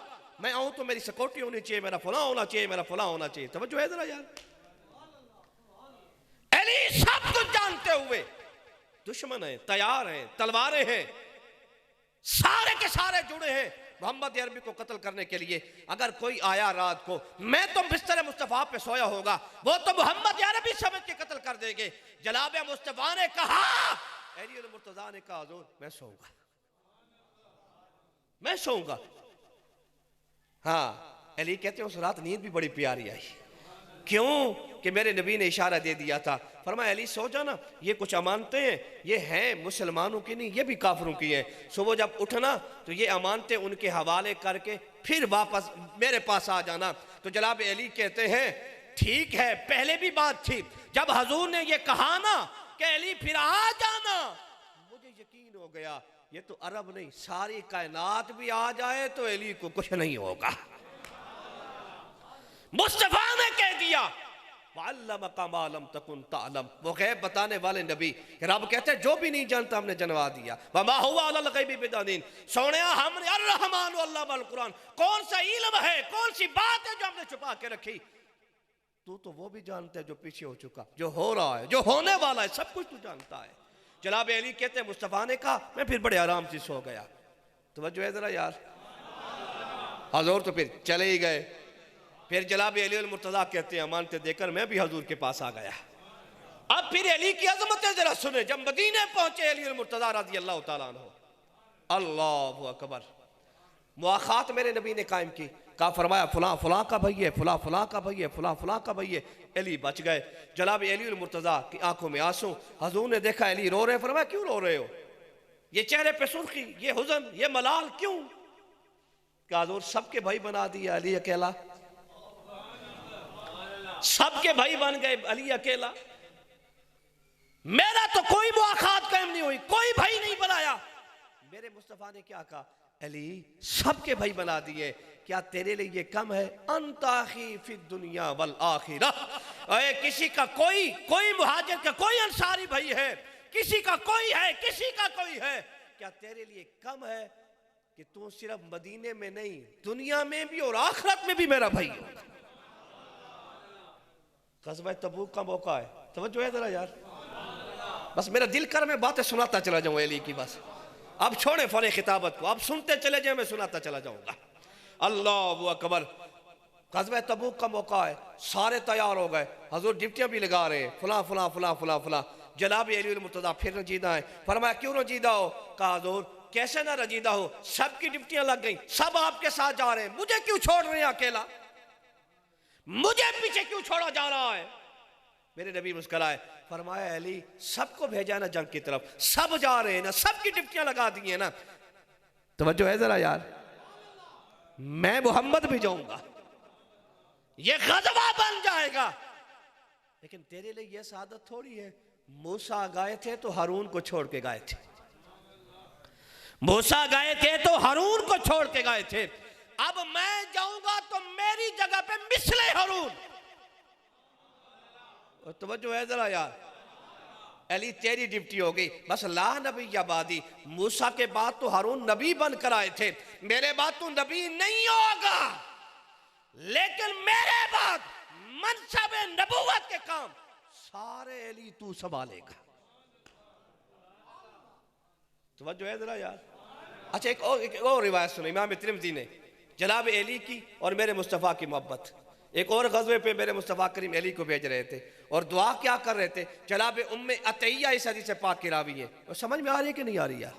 मैं आऊं तो मेरी सिक्योरिटी होनी चाहिए, मेरा फलां होना चाहिए, मेरा फलां होना चाहिए। तवज्जो है जरा यार। अली सब कुछ जानते हुए दुश्मन है, तैयार हैं, तलवारें हैं, सारे के सारे जुड़े हैं मोहम्मद अरबी को कत्ल करने के लिए। अगर कोई आया रात को, मैं तो बिस्तर मुस्तफा पे सोया होगा, वो तो मोहम्मद अरबी समझ के कत्ल कर देंगे। जनाब मुस्तफा ने कहा, अली और मुर्तज़ा ने कहा हुज़ूर मैं सोऊंगा, मैं सोऊंगा। हाँ, अली कहते हैं उस रात नींद भी बड़ी प्यारी आई। क्यों कि मेरे नबी ने इशारा दे दिया था, फरमाया अली सो जाना, ये कुछ अमानतें हैं, ये हैं मुसलमानों की नहीं, ये भी काफिरों की है। सुबह जब उठना तो ये अमानतें उनके हवाले करके फिर वापस मेरे पास आ जाना। तो जनाब अली कहते हैं ठीक है, पहले भी बात थी, जब हजूर ने ये कहा ना कि अली फिर आ जाना, मुझे यकीन हो गया ये तो अरब नहीं सारी कायनात भी आ जाए तो अली को कुछ नहीं होगा। मुस्तफा ने कह दिया वअल्लमका मा लम तकुन तअलम, वो गैब बताने वाले नबी। रब कहते हैं जो भी नहीं जानता हमने जनवा दिया। वमा हुवा अलल गैबि बिदानीन, सोनिया हमने अर्रहमान अल्लाह अल कुरान, कौन सा इल्म है, कौन सी बात है जो हमने छुपा के रखी। तू तो वो भी जानता है जो पीछे हो चुका, जो हो रहा है, जो होने वाला है, सब कुछ तू जानता है। जनाब अली कहते हैं मुस्तफ़ा ने कहा, मैं फिर बड़े आराम से सो गया। तवज्जो है जरा यार। हजूर तो फिर चले ही गए। फिर जनाब अली अल मुर्तज़ा कहते हैं अमानतें देकर मैं भी हजूर के पास आ गया। अब फिर अली की अजमतें जरा सुने। जब मदीने पहुंचे अली अल मुर्तज़ा रज़ी अल्लाह तआला अन्हु, अल्लाहु अकबर, मुआखात मेरे नबी ने कायम की। कहा फरमाया फलां फलां का भाई है, फलां फलां का भाई है, फलां फलां का भाई है। अली बच गए। जनाब अली अल मुर्तज़ा की आंखों में आंसू। हजूर ने देखा अली रो रहे, फरमाया क्यों रो रहे हो, ये चेहरे पे सुर्खी, ये हुज़न, ये मलाल क्यों? क्या हजूर सबके भाई बना दिया अली अकेला, सबके भाई बन गए अली अकेला, मेरा तो कोई मुआखात कायम नहीं हुई, कोई भाई नहीं बनाया। मेरे मुस्तफ़ा ने क्या कहा, अली सबके भाई बना दिए, क्या तेरे लिए ये कम है? अंताखी फी दुनिया वल आखिरा, किसी का कोई मुहाजिर का कोई अंसारी भाई है, किसी का कोई है, किसी का कोई है, क्या तेरे लिए कम है कि तू सिर्फ मदीने में नहीं दुनिया में भी और आखिरत में भी मेरा भाई हो? ग़ज़वा तबूक का मौका है, तवज्जो है जरा यार। बस मेरा दिल कर मैं बातें सुनाता चला जाऊं अली की, बस अब छोड़े फन खिताबत को, अब सुनते चले जाए, मैं सुनाता चला जाऊंगा। अल्लाहु अकबर। ग़ज़वा तबूक का मौका है, सारे तैयार हो गए, हजूर ड्यूटियां भी लगा रहे हैं, फला फला फला फला फला। जनाब अली अल मुर्तज़ा फिर रंजीदा है। फरमाया क्यों रंजीदा हो? कहा हजूर कैसे ना रंजीदा हो, सबकी ड्यूटियां लग गई, सब आपके साथ जा रहे हैं, मुझे क्यों छोड़ रहे हैं अकेला, मुझे पीछे क्यों छोड़ा जा रहा है? मेरे नबी मुस्कुराए, फरमाया अली सबको भेजा ना जंग की तरफ, सब जा रहे हैं ना, सबकी ड्यूटियां लगा दी है ना। तवज्जो है जरा यार। मैं मोहम्मद भी जाऊंगा, ये ग़ज़वा बन जाएगा, लेकिन तेरे लिए यह सादत थोड़ी है। मूसा गए थे तो हारून को छोड़ के गए थे, मूसा गए थे तो हारून को छोड़ के गए थे। अब मैं जाऊंगा तो मेरी जगह पे मिसले हारून। तवज्जो है जरा यार। अली तेरी ड्यूटी हो गई, बस ला नबी आबादी, मूसा के बाद तो हारून नबी बनकर आए थे, मेरे बाद तो नबी नहीं होगा, लेकिन मेरे बाद मनसब नबूवत के काम सारे अली तू संभालेगा। तवज्जो है जरा यार। अच्छा एक और रिवायत सुनो, इमाम तिरमिज़ी ने जनाब अली की और मेरे मुस्तफ़ा की मोहब्बत। एक और ग़ज़वे पे मेरे मुस्तफ़ा करीम अली को भेज रहे थे और दुआ क्या कर रहे थे, जनाब उम्मे अतैया इस हदीस पाक की रावी है, और समझ में आ रही है कि नहीं आ रही यार?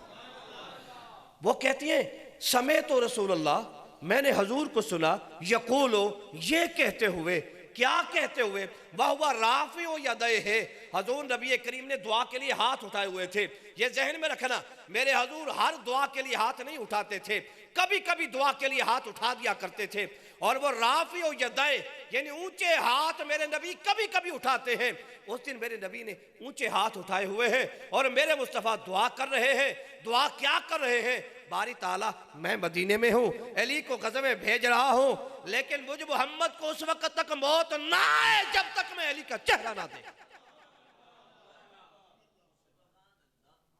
वो कहती हैं समय तो रसूलुल्लाह, मैंने हजूर को सुना, यकूलो ये कहते हुए, क्या कहते हुए, वह राफ़िउ यदैहि, हजूर नबी करीम ने दुआ के लिए हाथ उठाए हुए थे। ये जहन में रखना, मेरे हजूर हर दुआ के लिए हाथ नहीं उठाते थे, कभी कभी दुआ के लिए हाथ उठा दिया करते थे। और वो राफ़िउ यदै यानी ऊंचे हाथ मेरे नबी कभी कभी उठाते हैं। उस दिन मेरे नबी ने ऊंचे हाथ उठाए हुए हैं और मेरे मुस्तफ़ा दुआ कर रहे हैं। दुआ क्या कर रहे हैं? बारी ताला मैं मदीने में हूँ, अली को ग़ज़वे में भेज रहा हूँ, लेकिन मुझ मोहम्मद को उस वक्त तक मौत ना आए जब तक मैं अली का चेहरा ना देखूं।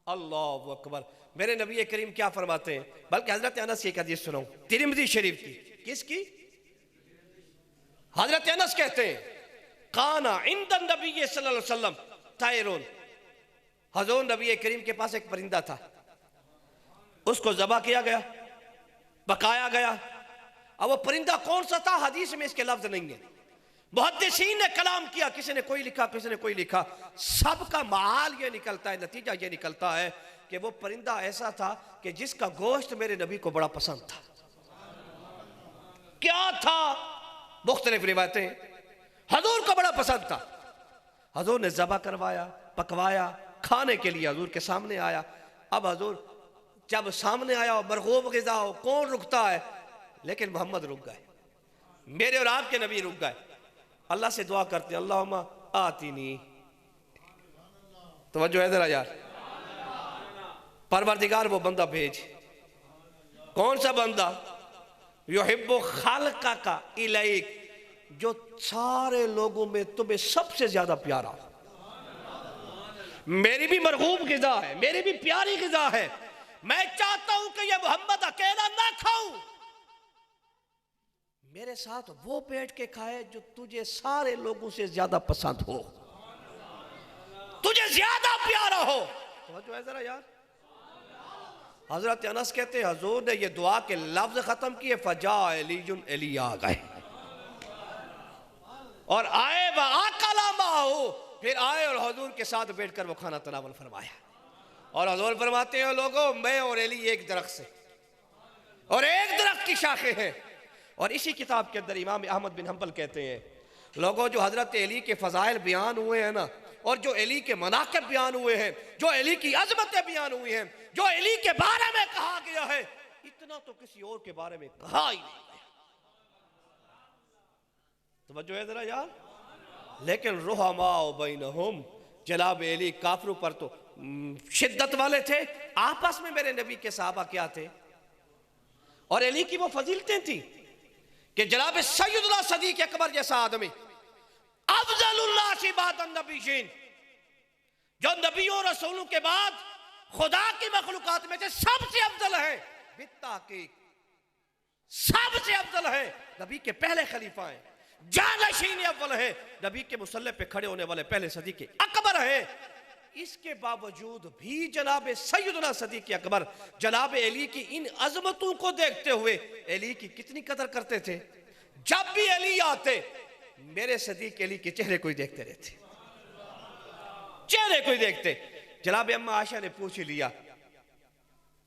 अल्लाहु अकबर। मेरे नबी करीम क्या फरमाते हैं, बल्कि हजरत अनस की एक हदीस सुनाऊं, तिरमिज़ी शरीफ की। किसकी? हजरत अनस कहते हैं काना इंदन नबी सल्लल्लाहु अलैहि वसल्लम तैरून, हजूर नबी करीम के पास एक परिंदा था, उसको ज़बह किया गया, पकाया गया। अब वो परिंदा कौन सा था, हदीस में इसके लफ्ज नहीं है, मुहद्दिसीन ने कलाम किया, किसी ने कोई लिखा, किसी ने कोई लिखा, सबका माल ये निकलता है, नतीजा ये निकलता है कि वो परिंदा ऐसा था कि जिसका गोश्त मेरे नबी को बड़ा पसंद था। क्या था? मुख्तलिफ रिवायतें, हजूर को बड़ा पसंद था। हजूर ने ज़बह करवाया, पकवाया, खाने के लिए हजूर के सामने आया। अब हजूर जब सामने आया हो, मरगूब ग़िज़ा हो, कौन रुकता है? लेकिन मोहम्मद रुक गए, मेरे और आपके नबी रुक गए। अल्लाह से दुआ करते हैं, अल्लाहुम्मा आतिनी, तवज्जो है जरा यार, परवरदिगार वो बंदा भेज। कौन सा बंदा? युहिब्बु खालका इलैक, जो सारे लोगों में तुम्हें सबसे ज्यादा प्यारा हो। मेरी भी मरगूब ग़िज़ा है, मेरी भी प्यारी ग़िज़ा है, मैं चाहता हूं कि ये मोहम्मद अकेला ना खाऊं, मेरे साथ वो बैठ के खाए जो तुझे सारे लोगों से ज्यादा पसंद हो, तुझे ज्यादा प्यारा हो। समझो है जरा यार। हजरत अनस कहते हजूर ने ये दुआ के लफ्ज खत्म किए, फजा अलीजुन, अली आ गए और आए व आकलामा हो, फिर आए और हजूर के साथ बैठकर वो खाना तनावल फरमाया। और हजूर फरमाते हैं लोगों, मैं और अली एक दरख्त से और एक दरख्त की शाखें हैं। और इसी किताब के अंदर इमाम अहमद बिन हम्बल कहते हैं, लोगों जो हजरत अली के फजाइल बयान हुए हैं ना, और जो अली के मनाक़िब बयान हुए हैं, जो अली की अज़मतें बयान हुई हैं, जो अली के बारे में कहा गया है, इतना तो किसी और के बारे में कहा ही नहीं गया। समझो है जरा यार। लेकिन रुहमा बैनहुम, जनाब अली काफिरों पर तो शिद्दत वाले थे, आपस में मेरे नबी के सहाबा क्या थे, और अली की वो फजीलतें थी कि जनाब सैयदुल्लाह सदीक अकबर जैसा आदमी, अफजलुल्लाह से बाद नबीशीन, जो नबियों रसूलों के बाद खुदा की मखलूकात में से सबसे अफजल है, बित्ताकीक सबसे अफजल है, नबी के पहले खलीफा हैं, जानशीन अव्वल है, नबी के मुसल्ले पे खड़े होने वाले पहले सदीक अकबर है। इसके बावजूद भी जनाब सैयदना सदीक अकबर जनाब अली की इन अजमतों को देखते हुए अली की कितनी कदर करते थे। जब भी अली आते मेरे सदीक अली के चेहरे को ही देखते रहते, चेहरे को ही देखते। जनाब अम्मा आयशा ने पूछ लिया,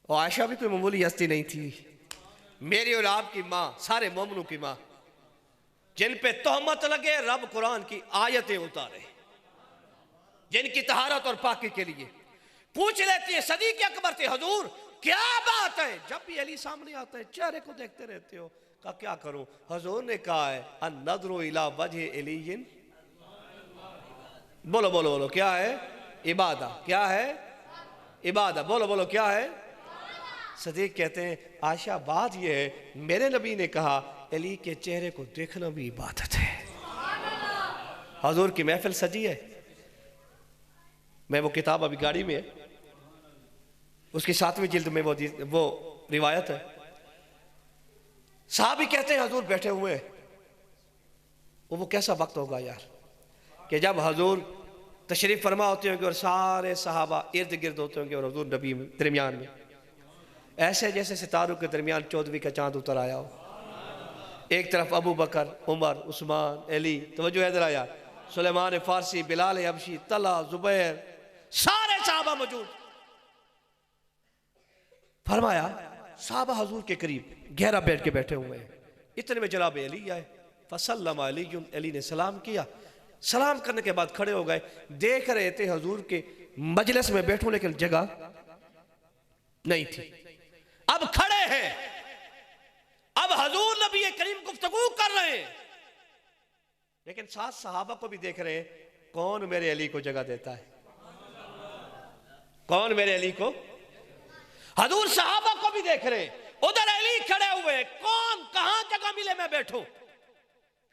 और आयशा भी कोई मामूली हस्ती नहीं थी, मेरी और आपकी माँ, सारे मोमिनों की माँ, जिन पे तोहमत लगे रब कुरान की आयतें उतारे, जिनकी तहारत और पाकी के लिए पूछ लेती है। सदीक अकबर थे, हुजूर क्या बात है, जब भी अली सामने आता है चेहरे को देखते रहते हो। कहा क्या करूं, हुजूर ने कहा है अन नज़रु इला वजह अलीयिन, बोलो बोलो बोलो क्या है, इबादा, क्या है इबादा, बोलो बोलो क्या है। सदीक कहते हैं आयशा बात यह है, मेरे नबी ने कहा अली के चेहरे को देखना भी इबादत है। हुजूर की महफिल सजी है, मैं वो किताब अभी गाड़ी में है, उसकी 7वीं जिल्द में वो रिवायत है। साहब ही कहते हैं हुजूर बैठे हुए, वो कैसा वक्त होगा यार कि जब हुजूर तशरीफ फरमा होते होंगे और सारे सहाबा इर्द गिर्द होते होंगे और हुजूर नबी दरमियान में, ऐसे जैसे सितारों के दरमियान 14वीं का चांद उतर आया हो। एक तरफ अबू बकर, उमर, उस्मान, अली, तवज्जो है जरा यार, सुलेमान फारसी, बिलाल हबशी, तला, जुबैर, सारे सहाबा मौजूद। फरमाया सहाबा हुजूर के करीब गहरा बैठ के बैठे हुए हैं। इतने में जनाब अली आए, फसल्लम अली, अली ने सलाम किया। सलाम करने के बाद खड़े हो गए, देख रहे थे हुजूर के मजलिस में बैठो लेकिन जगह नहीं थी। अब खड़े हैं, अब हुजूर नबी करीम गुफ्तगू कर रहे हैं, लेकिन साथ सहाबा को भी देख रहे हैं कौन मेरे अली को जगह देता है, कौन मेरे अली को। हुजूर सहाबा को भी देख रहे हैं, उधर अली खड़े हुए, कौन कहां जगह मिले मैं बैठूं।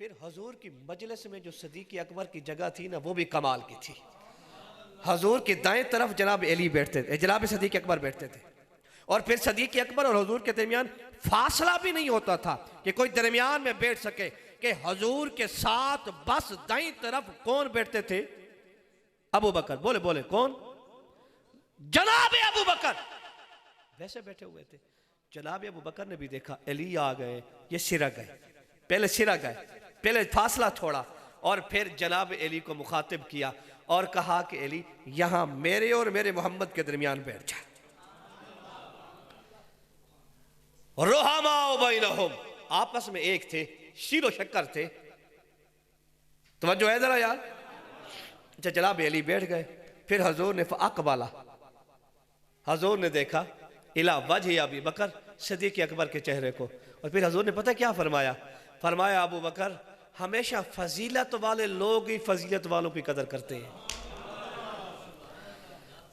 फिर हुजूर की मजलिस में जो सदीक अकबर की जगह थी ना, वो भी कमाल की थी। हुजूर के दाएं तरफ जनाब अली बैठते थे, जनाब सदीक अकबर बैठते थे, और फिर सदीक अकबर और हुजूर के दरमियान फासला भी नहीं होता था कि कोई दरमियान में बैठ सके। कि हुजूर के साथ बस दाईं तरफ कौन बैठते थे, अबू बकर, बोले बोले कौन, जनाब अबू बकर वैसे बैठे हुए थे। जनाब अबू बकर ने भी देखा अली आ गए, ये सिरा गए, पहले सिरा गए, पहले फासला छोड़ा और फिर जनाब अली को मुखातिब किया और कहा कि अली यहां मेरे और मेरे मोहम्मद के दरमियान बैठ जा। रुहमा बैनहुम, आपस में एक थे, शीरो शक्कर थे। तवज्जो है जरा यार। अच्छा जनाब अली बैठ गए, फिर हुजूर ने अकबाला, हुजूर ने देखा इला वजह अबी बकर, सदीक अकबर के चेहरे को, और फिर हुजूर ने पता क्या फरमाया, फरमाया अबू बकर हमेशा फजीलत वाले लोग ही फजीलत वालों की कदर करते हैं,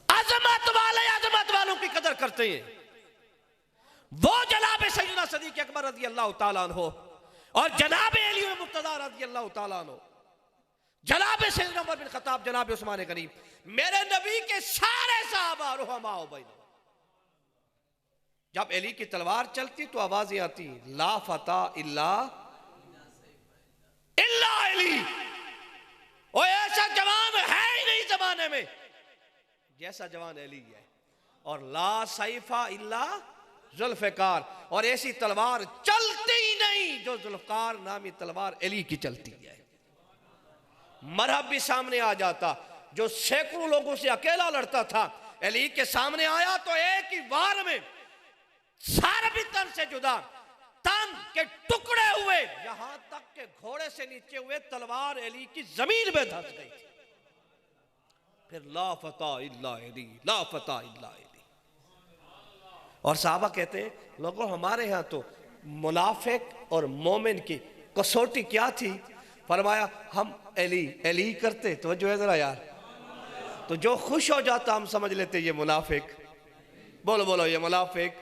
अजमत वाले अजमत वालों की कदर करते हैं। वो जनाब सैयदना सदीक अकबर रज़ी अल्लाह ताला अन्हु और जनाब अली मुर्तज़ा रज़ी अल्लाह ताला अन्हु, जनाब सैयदना उमर बिन खत्ताब, जनाब उस्मान गनी, मेरे नबी के सारे सहाबा रुहमा बैन। जब अली की तलवार चलती तो आवाजें आती ला फता इल्ला इल्ला अली। और ऐसा जवान है ही नहीं जमाने में जैसा जवान अली है। और ला सैफा इल्ला जुल्फ़िकार, और ऐसी तलवार चलती नहीं जो जुल्फ़िकार नामी तलवार अली की चलती है। मरहब भी सामने आ जाता, जो सैकड़ों लोगों से अकेला लड़ता था, अली के सामने आया तो एक ही वार में सारे भी तन से जुदा, तन के टुकड़े हुए, यहां तक के घोड़े से नीचे हुए तलवार अली की जमीन में धंस गई थी। फिर ला फता इल्ला अली, ला फता इल्ला अली। और साहबा कहते हैं, लोगों हमारे यहाँ तो मुनाफिक और मोमिन की कसौटी क्या थी? फरमाया हम अली अली करते। तो जो है जरा यार, तो जो खुश हो जाता हम समझ लेते ये मुनाफिक। बोलो बोलो, ये मुनाफिक,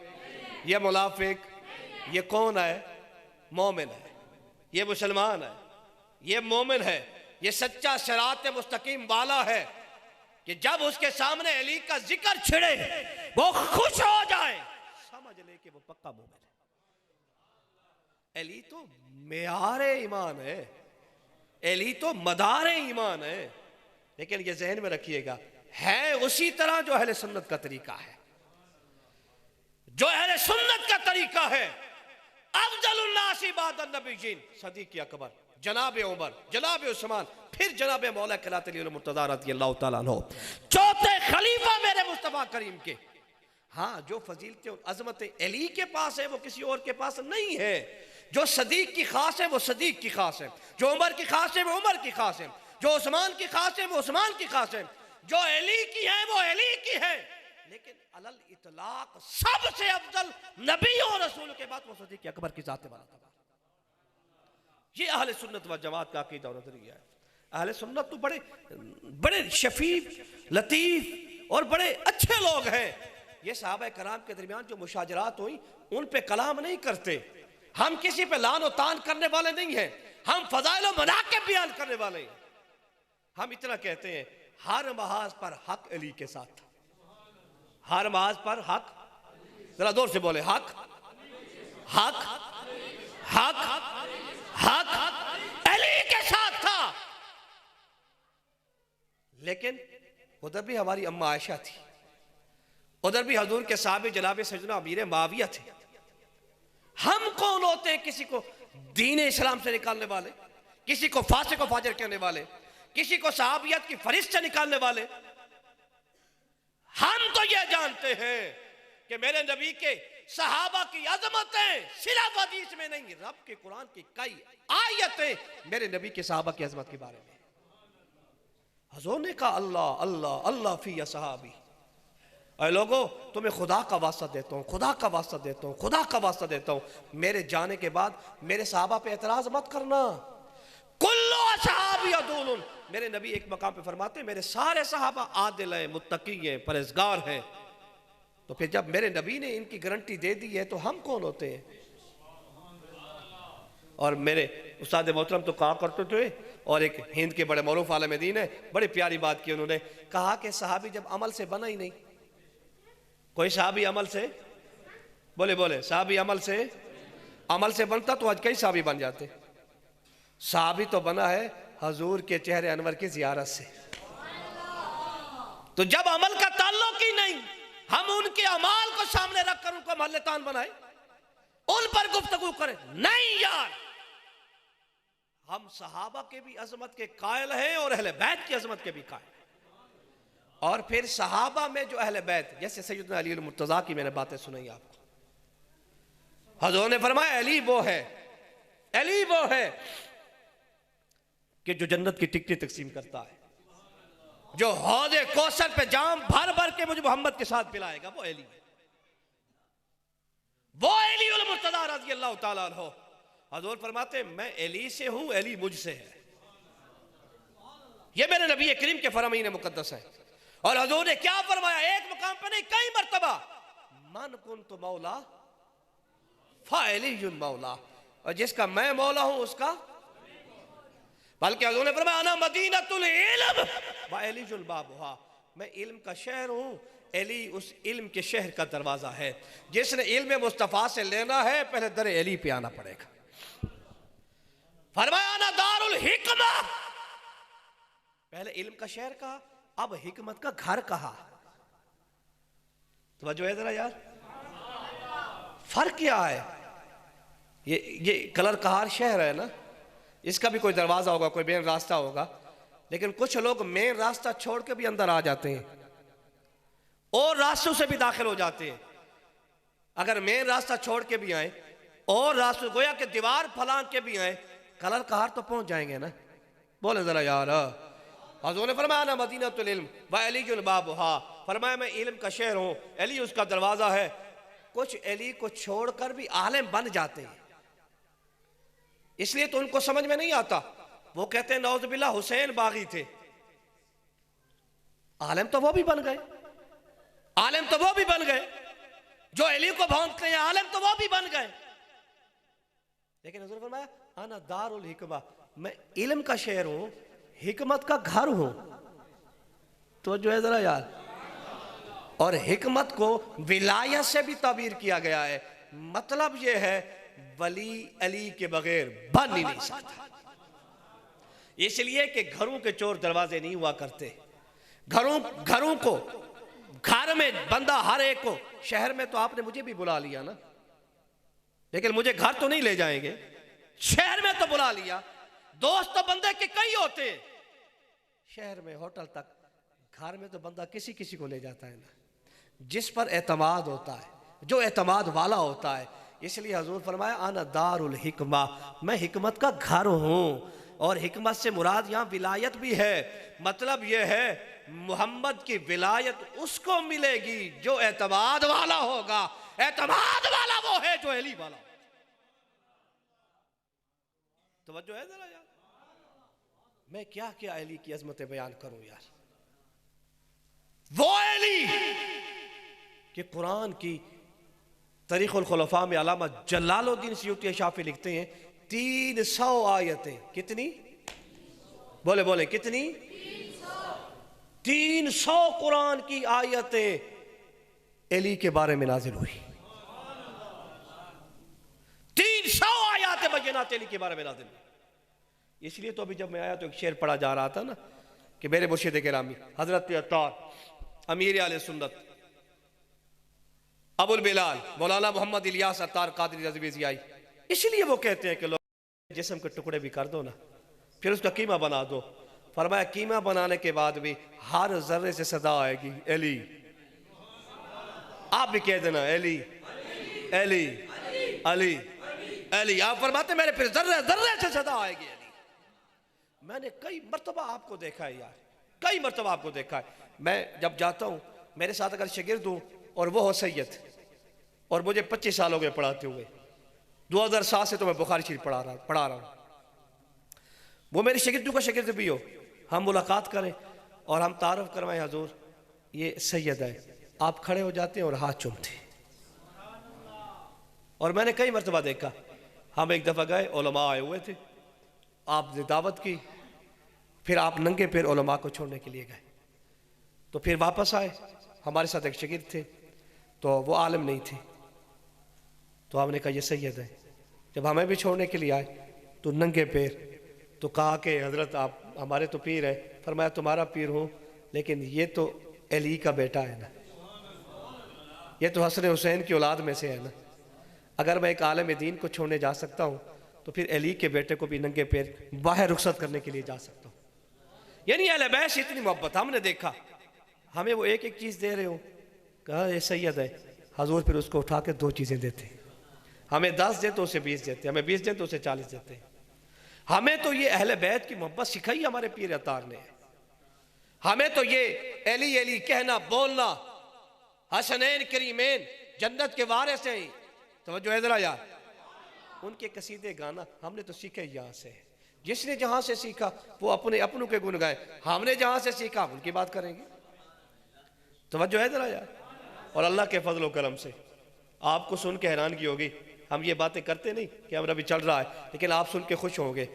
ये मुनाफिक। ये कौन है? मोमिन है, ये मुसलमान है, ये मोमिन है, ये सच्चा सिरात मुस्तकीम वाला है कि जब उसके सामने अली का जिक्र छिड़े वो खुश हो जाए, समझ ले कि वो पक्का मोमिन है। अली तो मेयारे ईमान है, अली तो मदारे ईमान है। लेकिन ये जहन में रखिएगा, है उसी तरह जो अहले सुन्नत का तरीका है। जो अहले सुन्नत का तरीका है, अफजलुन्नासी बादन नबीयीन सदीक़ अकबर, जनाब उमर, जनाब उस्मान, फिर जनाब मौला क़िलात अली मुर्तज़ा रज़ियल्लाहु तआला अन्हु, चौथे खलीफा मेरे मुस्तफ़ा करीम के। हाँ, जो फजीलत और अजमत अली के पास है वो किसी और के पास नहीं है। जो सदीक की खास है वो सदीक की खास है, जो उमर की खास है वो उमर की खास है, जो उस्मान की खास है वो उस्मान की खास है, जो अली की है वो अली की है। लेकिन अलल इतलाक सबसे अफजल नबी और रसूल के बाद वो सदीक अकबर की जात वाला। ये अहले सुन्नत व जमात का अकीदा और नजरिया है। अहले सुन्नत तो बड़े बड़े शफीफ, लतीफ और बड़े अच्छे लोग हैं। ये सहाबा कराम के दरमियान जो मुशाजरात हुई उन पे कलाम नहीं करते। हम किसी पे लान और तान करने वाले नहीं हैं, हम फजाइल और मनाक़िब बयान करने वाले हैं। हम इतना कहते हैं, हर महाज पर हक अली के साथ, हर महाज पर हक, जरा जोर से बोले, हक हक हक हक अली के साथ था। लेकिन उधर भी हमारी अम्मा आयशा थी, उधर भी हजूर के साहब जनाब सैयदना अमीर मुआविया थे। हम कौन होते हैं किसी को दीन इस्लाम से निकालने वाले, किसी को फासिक और फाजिर कहने वाले, किसी को सहाबियत की फरिश्त से निकालने वाले? हम तो यह जानते हैं कि मेरे नबी के सहाबा की अजमतें सिर्फ हदीस में नहीं, रब के कुरान की कई आयतें मेरे नबी के सहाबा की अजमत के बारे में। हजूर ने कहा अल्लाह अल्लाह अल्लाह फी असहाबी। अरे लोगो, तुम्हें खुदा का वास्ता देता हूँ, खुदा का वास्ता देता हूँ, खुदा का वास्ता देता हूँ, मेरे जाने के बाद मेरे सहाबा पे एतराज मत करना। कुल्लु असहाबी अदूलुन, मेरे नबी एक मकाम पे फरमाते मेरे सारे सहाबा आदिल हैं, मुत्तकी हैं, परहेजगार हैं। तो फिर जब मेरे नबी ने इनकी गारंटी दे दी है तो हम कौन होते हैं? और मेरे उस्ताद मोहतरम तो कहा करते थे, और एक हिंद के बड़े मरूफ आलिम दीन है, बड़ी प्यारी बात की उन्होंने, कहा कि सहाबी जब अमल से बना ही नहीं, कोई सहाबी अमल से, बोले बोले, सहाबी अमल से बनता तो आज कई सहाबी बन जाते। सहाबी तो बना है हजूर के चेहरे अनवर की जियारत से। तो जब अमल का ताल्लुक ही नहीं, हम उनके अमाल को सामने रखकर उनको महल्ले-तान बनाए, उन पर गुफ्तगू करें? नहीं यार, हम सहाबा के भी अजमत के कायल हैं और अहले बैत की अजमत के भी कायल। और फिर सहाबा में जो अहले बैत, जैसे सैयदना अली मुर्तज़ा की मैंने बातें सुनाई आपको, हजूर ने फरमाया अली वो है, अली वो है कि जो जन्नत की टिकटें तकसीम करता है, जो हौज़े कौसर पे जाम भर भर के मुझे मोहम्मद के साथ पिलाएगा, वो अली है, वो अली उल मुर्तज़ा रज़ियल्लाहु ताला अन्हु। हजूर फरमाते मैं अली से हूं, अली मुझसे है। ये मेरे नबी करीम के फरमाईन मुकद्दस है। और हजूर ने क्या फरमाया, एक मुकाम पर नहीं कई मर्तबा, मन कुन्तु मौला फ़अलियुल मौला, और जिसका मैं मौला हूं उसका, बल्कि हजूर ने फरमाया अना मदीनतुल इल्म व अलीजुल बाबुहा, मैं इल्म का शहर हूं, अली उस इल्म के शहर का दरवाजा है। जिसने इल्म मुस्तफ़ा से लेना है पहले दर अली पे आना पड़ेगा। फरमाया ना दारुल हिकमा, पहले इल्म का शहर कहा, अब हिकमत का घर कहा। तो जो है जरा यार, फर्क क्या है? ये कलर कहार शहर है ना, इसका भी कोई दरवाजा होगा, कोई मेन रास्ता होगा, लेकिन कुछ लोग मेन रास्ता छोड़ के भी अंदर आ जाते हैं और रास्तों से भी दाखिल हो जाते हैं। अगर मेन रास्ता छोड़ के भी आए और रास्तों गोया के दीवार फलांग के भी आए, कलर कहार तो पहुंच जाएंगे ना। बोले जरा यार। हज़ूर ने फरमाया ना मदीनतुल इल्म व अलीयुल बाबुहा, फरमाया मैं इल्म का शहर हूं, अली उसका दरवाजा है। कुछ अली को छोड़कर भी आलिम बन जाते हैं, इसलिए तो उनको समझ में नहीं आता। वो कहते हैं नौज़ुबिल्लाह हुसैन बागी थे, आलिम तो वो भी बन गए, आलिम तो वो भी बन गए, जो अली को भौंकते हैं आलिम तो वो भी बन गए। लेकिन हुज़ूर फरमाया आना दारुल हिकमा, मैं इल्म का शहर हूं, हिकमत का घर हूं। तो जो है जरा यार, और हिकमत को विलायत से भी ताबीर किया गया है, मतलब यह है वली अली के बगैर बन ही नहीं सकता। इसलिए कि घरों के चोर दरवाजे नहीं हुआ करते, घरों को घर में बंदा हर एक को, शहर में तो आपने मुझे भी बुला लिया ना, लेकिन मुझे घर तो नहीं ले जाएंगे, शहर में तो बुला लिया। दोस्त तो बंदे के कई होते हैं, शहर में होटल तक, घर में तो बंदा किसी किसी को ले जाता है ना, जिस पर एतमाद होता है, जो एतमाद वाला होता है। इसलिए हजूर फरमाया आना दारुल हिकमा, मैं हिकमत का घर हूं। और हिकमत से मुराद यहां विलायत भी है, मतलब यह है मोहम्मद की विलायत उसको मिलेगी जो एतमाद वाला होगा। एतमाद वाला वो है जो अली वाला। तवज्जो है जरा यार, मैं क्या क्या अली की अजमतें बयान करूं यार। वो अली कि कुरान की तरीक़ुल खुलफ़ा में अल्लामा जलालुद्दीन सयूती शाफ़ी लिखते हैं 300 आयतें, कितनी बोले बोले कितनी, 300 कुरान की आयतें अली के बारे में नाजिल हुई। 300 आयतें बय्यिनात अली के बारे में नाजिल हुई। इसलिए तो अभी जब मैं आया तो एक शेर पढ़ा जा रहा था ना कि मेरे मुर्शिद गिरामी हजरत अत्तार अमीर आले सुन्नत अबुल बिलाल मौलाना मोहम्मद इलियास अत्तार कादरी रज़वी आई, इसलिए वो कहते हैं कि लोग जिस्म के टुकड़े भी कर दो ना, फिर उसका कीमा बना दो। फरमाया कीमा बनाने के बाद भी हर जर्रे से सदा आएगी अली। आप भी कह देना अली अली अली अली। आप फरमाते मेरे फिर जर्रे जर्रे से सदा आएगी अली। मैंने कई मरतबा आपको देखा है यार, कई मरतबा आपको देखा है। मैं जब जाता हूँ, मेरे साथ अगर शागिर्द हूँ और वो हो सैयद, और मुझे 25 साल हो गए पढ़ाते हुए, 2007 से तो मैं बुखारी शरीफ पढ़ा रहा हूँ। वो मेरे शागिर्दों का शागिर्द भी हो, हम मुलाकात करें और हम तारुफ करवाएं, हजूर ये सैयद है, आप खड़े हो जाते हैं और हाथ चूमते। और मैंने कई मरतबा देखा, हम एक दफ़ा गए, उलमा आए हुए थे, आपने दावत की, फिर आप नंगे पैर उलमा को छोड़ने के लिए गए, तो फिर वापस आए, हमारे साथ एक शागिर्द थे, तो वो आलिम नहीं थे, तो हमने कहा ये सैयद है। जब हमें भी छोड़ने के लिए आए तो नंगे पैर, तो कहा कि हजरत आप हमारे तो पीर है। फरमाया तुम्हारा पीर हूँ, लेकिन ये तो अली का बेटा है ना, ये तो हसन हुसैन की औलाद में से है ना। अगर मैं एक आलिम दीन को छोड़ने जा सकता हूँ, तो फिर अली के बेटे को भी नंगे पैर बाहर रुखसत करने के लिए जा सकता हूँ। यानी अहले बैत से इतनी मोहब्बत हमने देखा। हमें वो एक एक चीज़ दे रहे हो, कहा ये सैयद है, हजूर फिर उसको उठा के 2 चीज़ें देते। हमें 10 दे तो उसे 20 देते, हमें 20 दे तो उसे 40 देते। हमें तो ये अहले बैत की मोहब्बत सिखाई हमारे पीर अतार ने। हमें तो ये अली अली कहना बोलना, हसनैन करीमैन जन्नत के वारिस हैं। तवज्जो है जरा यार, उनके कसीदे गाना हमने तो सीखे यहाँ से। जिसने जहाँ से सीखा वो अपने अपनों के गुण गाए, हमने जहाँ से सीखा उनकी बात करेंगे। तवज्जो है जरा यार। और अल्लाह के फजल करम से आपको सुन के हैरानगी होगी, हम ये बातें करते नहीं कि हमारा भी चल रहा है, लेकिन आप सुन के खुश होंगे।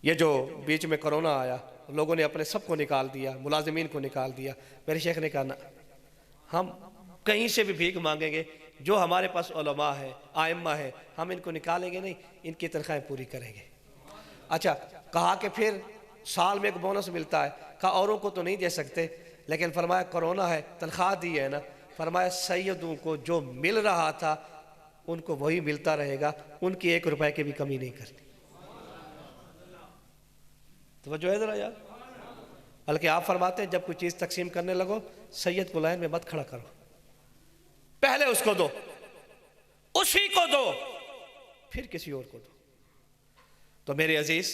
ये जो बीच में कोरोना आया, लोगों ने अपने सबको निकाल दिया, मुलाजिमीन को निकाल दिया। मेरे शेख ने कहा ना, हम कहीं से भी भीख मांगेंगे, जो हमारे पास उलमा है आइम्मा है, हम इनको निकालेंगे नहीं, इनकी तनख्वाहें पूरी करेंगे। अच्छा, कहा कि फिर साल में एक बोनस मिलता है। कहा औरों को तो नहीं दे सकते, लेकिन फरमाया कोरोना है, तनख्वाह दी है ना। फरमाया सैयदों को जो मिल रहा था उनको वही मिलता रहेगा, उनकी 1 रुपए की भी कमी नहीं करनी। तो जो है जरा यार, बल्कि आप फरमाते हैं जब कोई चीज़ तकसीम करने लगो, सैयद को लाइन में मत खड़ा करो, पहले उसको दो, उसी को दो, फिर किसी और को दो। तो मेरे अजीज,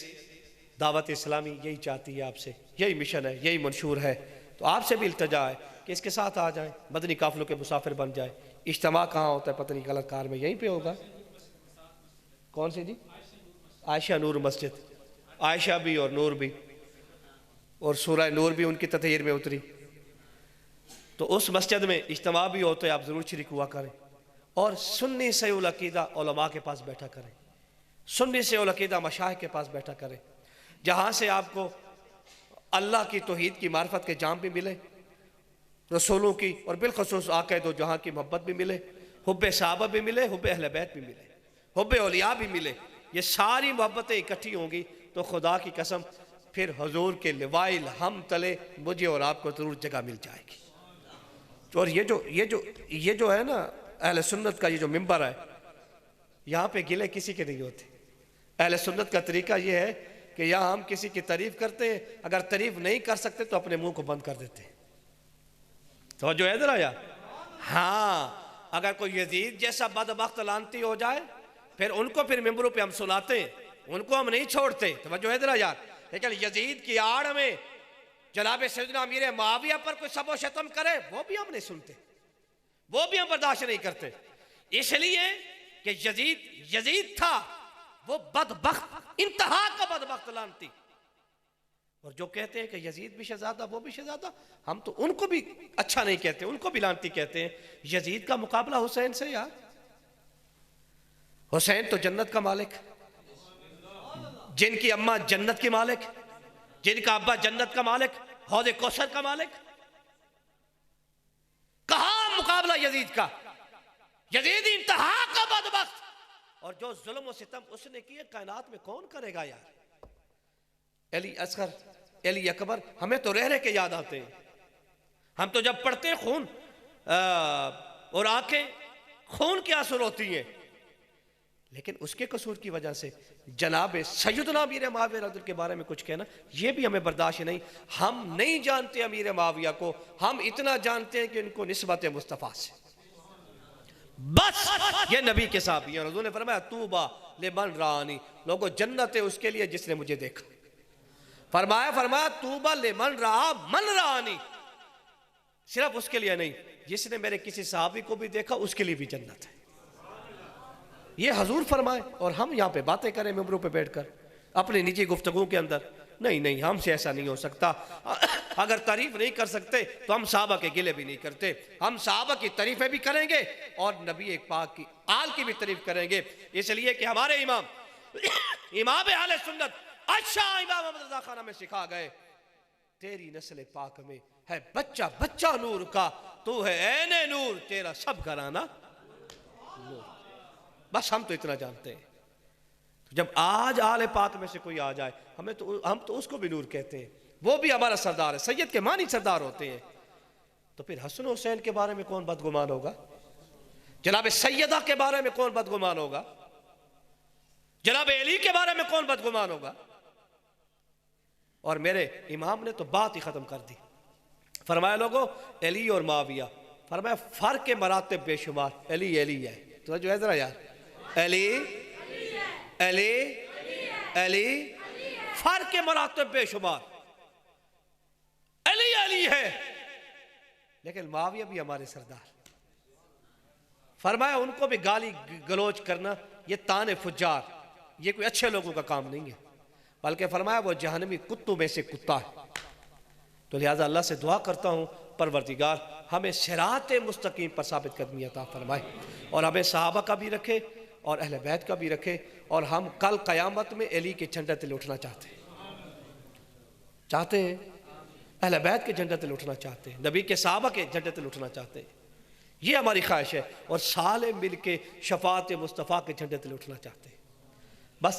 दावत इस्लामी यही चाहती है आपसे, यही मिशन है, यही मंशूर है। तो आपसे भी इल्तजा है कि इसके साथ आ जाएं, मदनी काफिलों के मुसाफिर बन जाए। इज्तिमा कहाँ होता है पता नहीं, गलत कार में यहीं पे होगा। कौन सी जी? आयशा नूर मस्जिद, आयशा भी और नूर भी, और सूरह नूर भी उनकी ततहीर में उतरी। तो उस मस्जिद में इज्तिमा भी होते, आप ज़रूर शरीक हुआ करें। और सुन्नी से उल अकीदा उलमा के पास बैठा करें, सुन्नी से उल अकीदा मशाइख के पास बैठा करें, जहाँ से आपको अल्लाह की तौहीद की मार्फत के जाम भी मिले, रसूलों की और बिलखसूस आक़ा दो जहाँ की मोहब्बत भी मिले, हुब्बे सहाबा भी मिले, हुब्बे अहले बैत भी मिले, हुब्बे औलिया भी मिले। ये सारी मोहब्बतें इकट्ठी होंगी तो खुदा की कसम फिर हुजूर के लिवाइल हम तले मुझे और आपको ज़रूर जगह मिल जाएगी। और ये जो है ना अहले सुन्नत का ये जो मिंबर है, यहाँ पे गिले किसी के नहीं होते। अहले सुन्नत का तरीका ये है कि यहाँ हम किसी की तारीफ करते हैं, अगर तारीफ नहीं कर सकते तो अपने मुंह को बंद कर देते हैं। तो जो है जरा यार, हाँ, अगर कोई यजीद जैसा बदबख्त लानती हो जाए, फिर उनको फिर मिंबरों पे हम सुनाते हैं, उनको हम नहीं छोड़ते। तो जो है जरा यार, लेकिन यजीद की आड़ में जनाब सैयदना अमीर मुआविया पर कोई सबो शतम करे, वो भी हम नहीं सुनते, वो भी हम बर्दाश्त नहीं करते। इसलिए कि यजीद था वो बदबख्त, इंतहा का बदबख्त लानती। और जो कहते हैं कि यजीद भी शहजादा, वो भी शहजादा, हम तो उनको भी अच्छा नहीं कहते, उनको भी लानती कहते हैं। यजीद का मुकाबला हुसैन से यार, हुसैन तो जन्नत का मालिक, जिनकी अम्मा जन्नत की मालिक, जिनका अब्बा जन्नत का मालिक, हौज़े कौसर का मालिक, कहां मुकाबला यजीद का? यजीद इंतहा का बदबख्त, और जो जुल्म और सितम उसने किए कायनात में कौन करेगा यार। अली असगर, अली अकबर, हमें तो रह रह के याद आते हैं। हम तो जब पढ़ते हैं खून और आंखें खून के आंसू रोती हैं, लेकिन उसके कसूर की वजह से जनाब सैयदना अमीर मुआविया रज़ियल्लाहु के बारे में कुछ कहना, ये भी हमें बर्दाश्त नहीं। हम नहीं जानते अमीर मुआविया को, हम इतना जानते हैं कि इनको निस्बत मुस्तफ़ा से बस ये नबी के साहबी हैं। हुज़ूर ने फरमाया तूबा लिमन रानी, लोगों जन्नत है उसके लिए जिसने मुझे देखा। फरमाया तूबा लिमन रहा मन रानी, सिर्फ उसके लिए नहीं, जिसने मेरे किसी साहबी को भी देखा उसके लिए भी जन्नत है। ये हजूर फरमाए और हम यहाँ पे बातें करें मिंबरों पे बैठकर अपनी निजी गुफ्तगू के अंदर। नहीं, हमसे ऐसा नहीं हो सकता। अगर तारीफ नहीं कर सकते तो हम साहबा के गिले भी नहीं करते। हम साहबा की तारीफें भी करेंगे और नबी एक पाक की आल की भी तारीफ करेंगे, इसलिए कि हमारे इमाम अहले सुन्नत अच्छा इमाम अहमद रज़ा खान में सिखा गए, तेरी नस्ल पाक में है बच्चा बच्चा नूर का, तू है ऐने नूर, तेरा सब घराना नूर। बस हम तो इतना जानते हैं। तो जब आज आले पाक में से कोई आ जाए, हम तो उसको भी नूर कहते हैं, वो भी हमारा सरदार है, सैयद के मानी सरदार होते हैं। तो फिर हसन हुसैन के बारे में कौन बदगुमान होगा? जनाब सैयदा के बारे में कौन बदगुमान होगा? जनाब अली के बारे में कौन बदगुमान होगा? और मेरे इमाम ने तो बात ही खत्म कर दी। फरमाया लोगों अली और मुआविया, फरमाया फर्क के मरातब बेशुमार, अली है। तो जो है जरा यार, अली फर्क के मरातब बेशुमार, अली है, लेकिन मुआविया भी हमारे सरदार। फरमाया उनको भी गाली गलोच करना ये ताने फुज्जार, ये कोई अच्छे लोगों का काम नहीं है, बल्कि फरमाया वो जहन्नमी कुत्तों में से कुत्ता है। तो लिहाजा अल्लाह से दुआ करता हूँ परवरदिगार हमें सिरात मुस्तकीम पर साबित कदमी अता फरमाए, और हमें सहाबा का भी रखे और अहले बैत का भी रखे, और हम कल क़यामत में अली के झंडे तले उठना चाहते हैं, अहले बैत के झंडे तले उठना चाहते हैं, नबी के सहाबा के झंडे तले उठना चाहते हैं, ये हमारी ख्वाहिश है। और साले मिल के शफात मुस्तफ़ा के झंडे तले उठना चाहते हैं। बस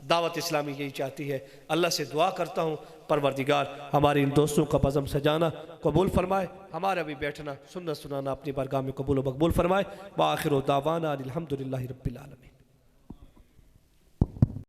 दावत इस्लामी यही चाहती है। अल्लाह से दुआ करता हूँ परवरदिगार हमारे इन दोस्तों का बज़म सजाना कबूल फरमाए, हमारा भी बैठना सुनना सुनाना अपनी बारगाह में कबूल व मकबूल फरमाए। व आखिर दावाना अनिल हम्दुलिल्लाहि रब्बिल आलमीन।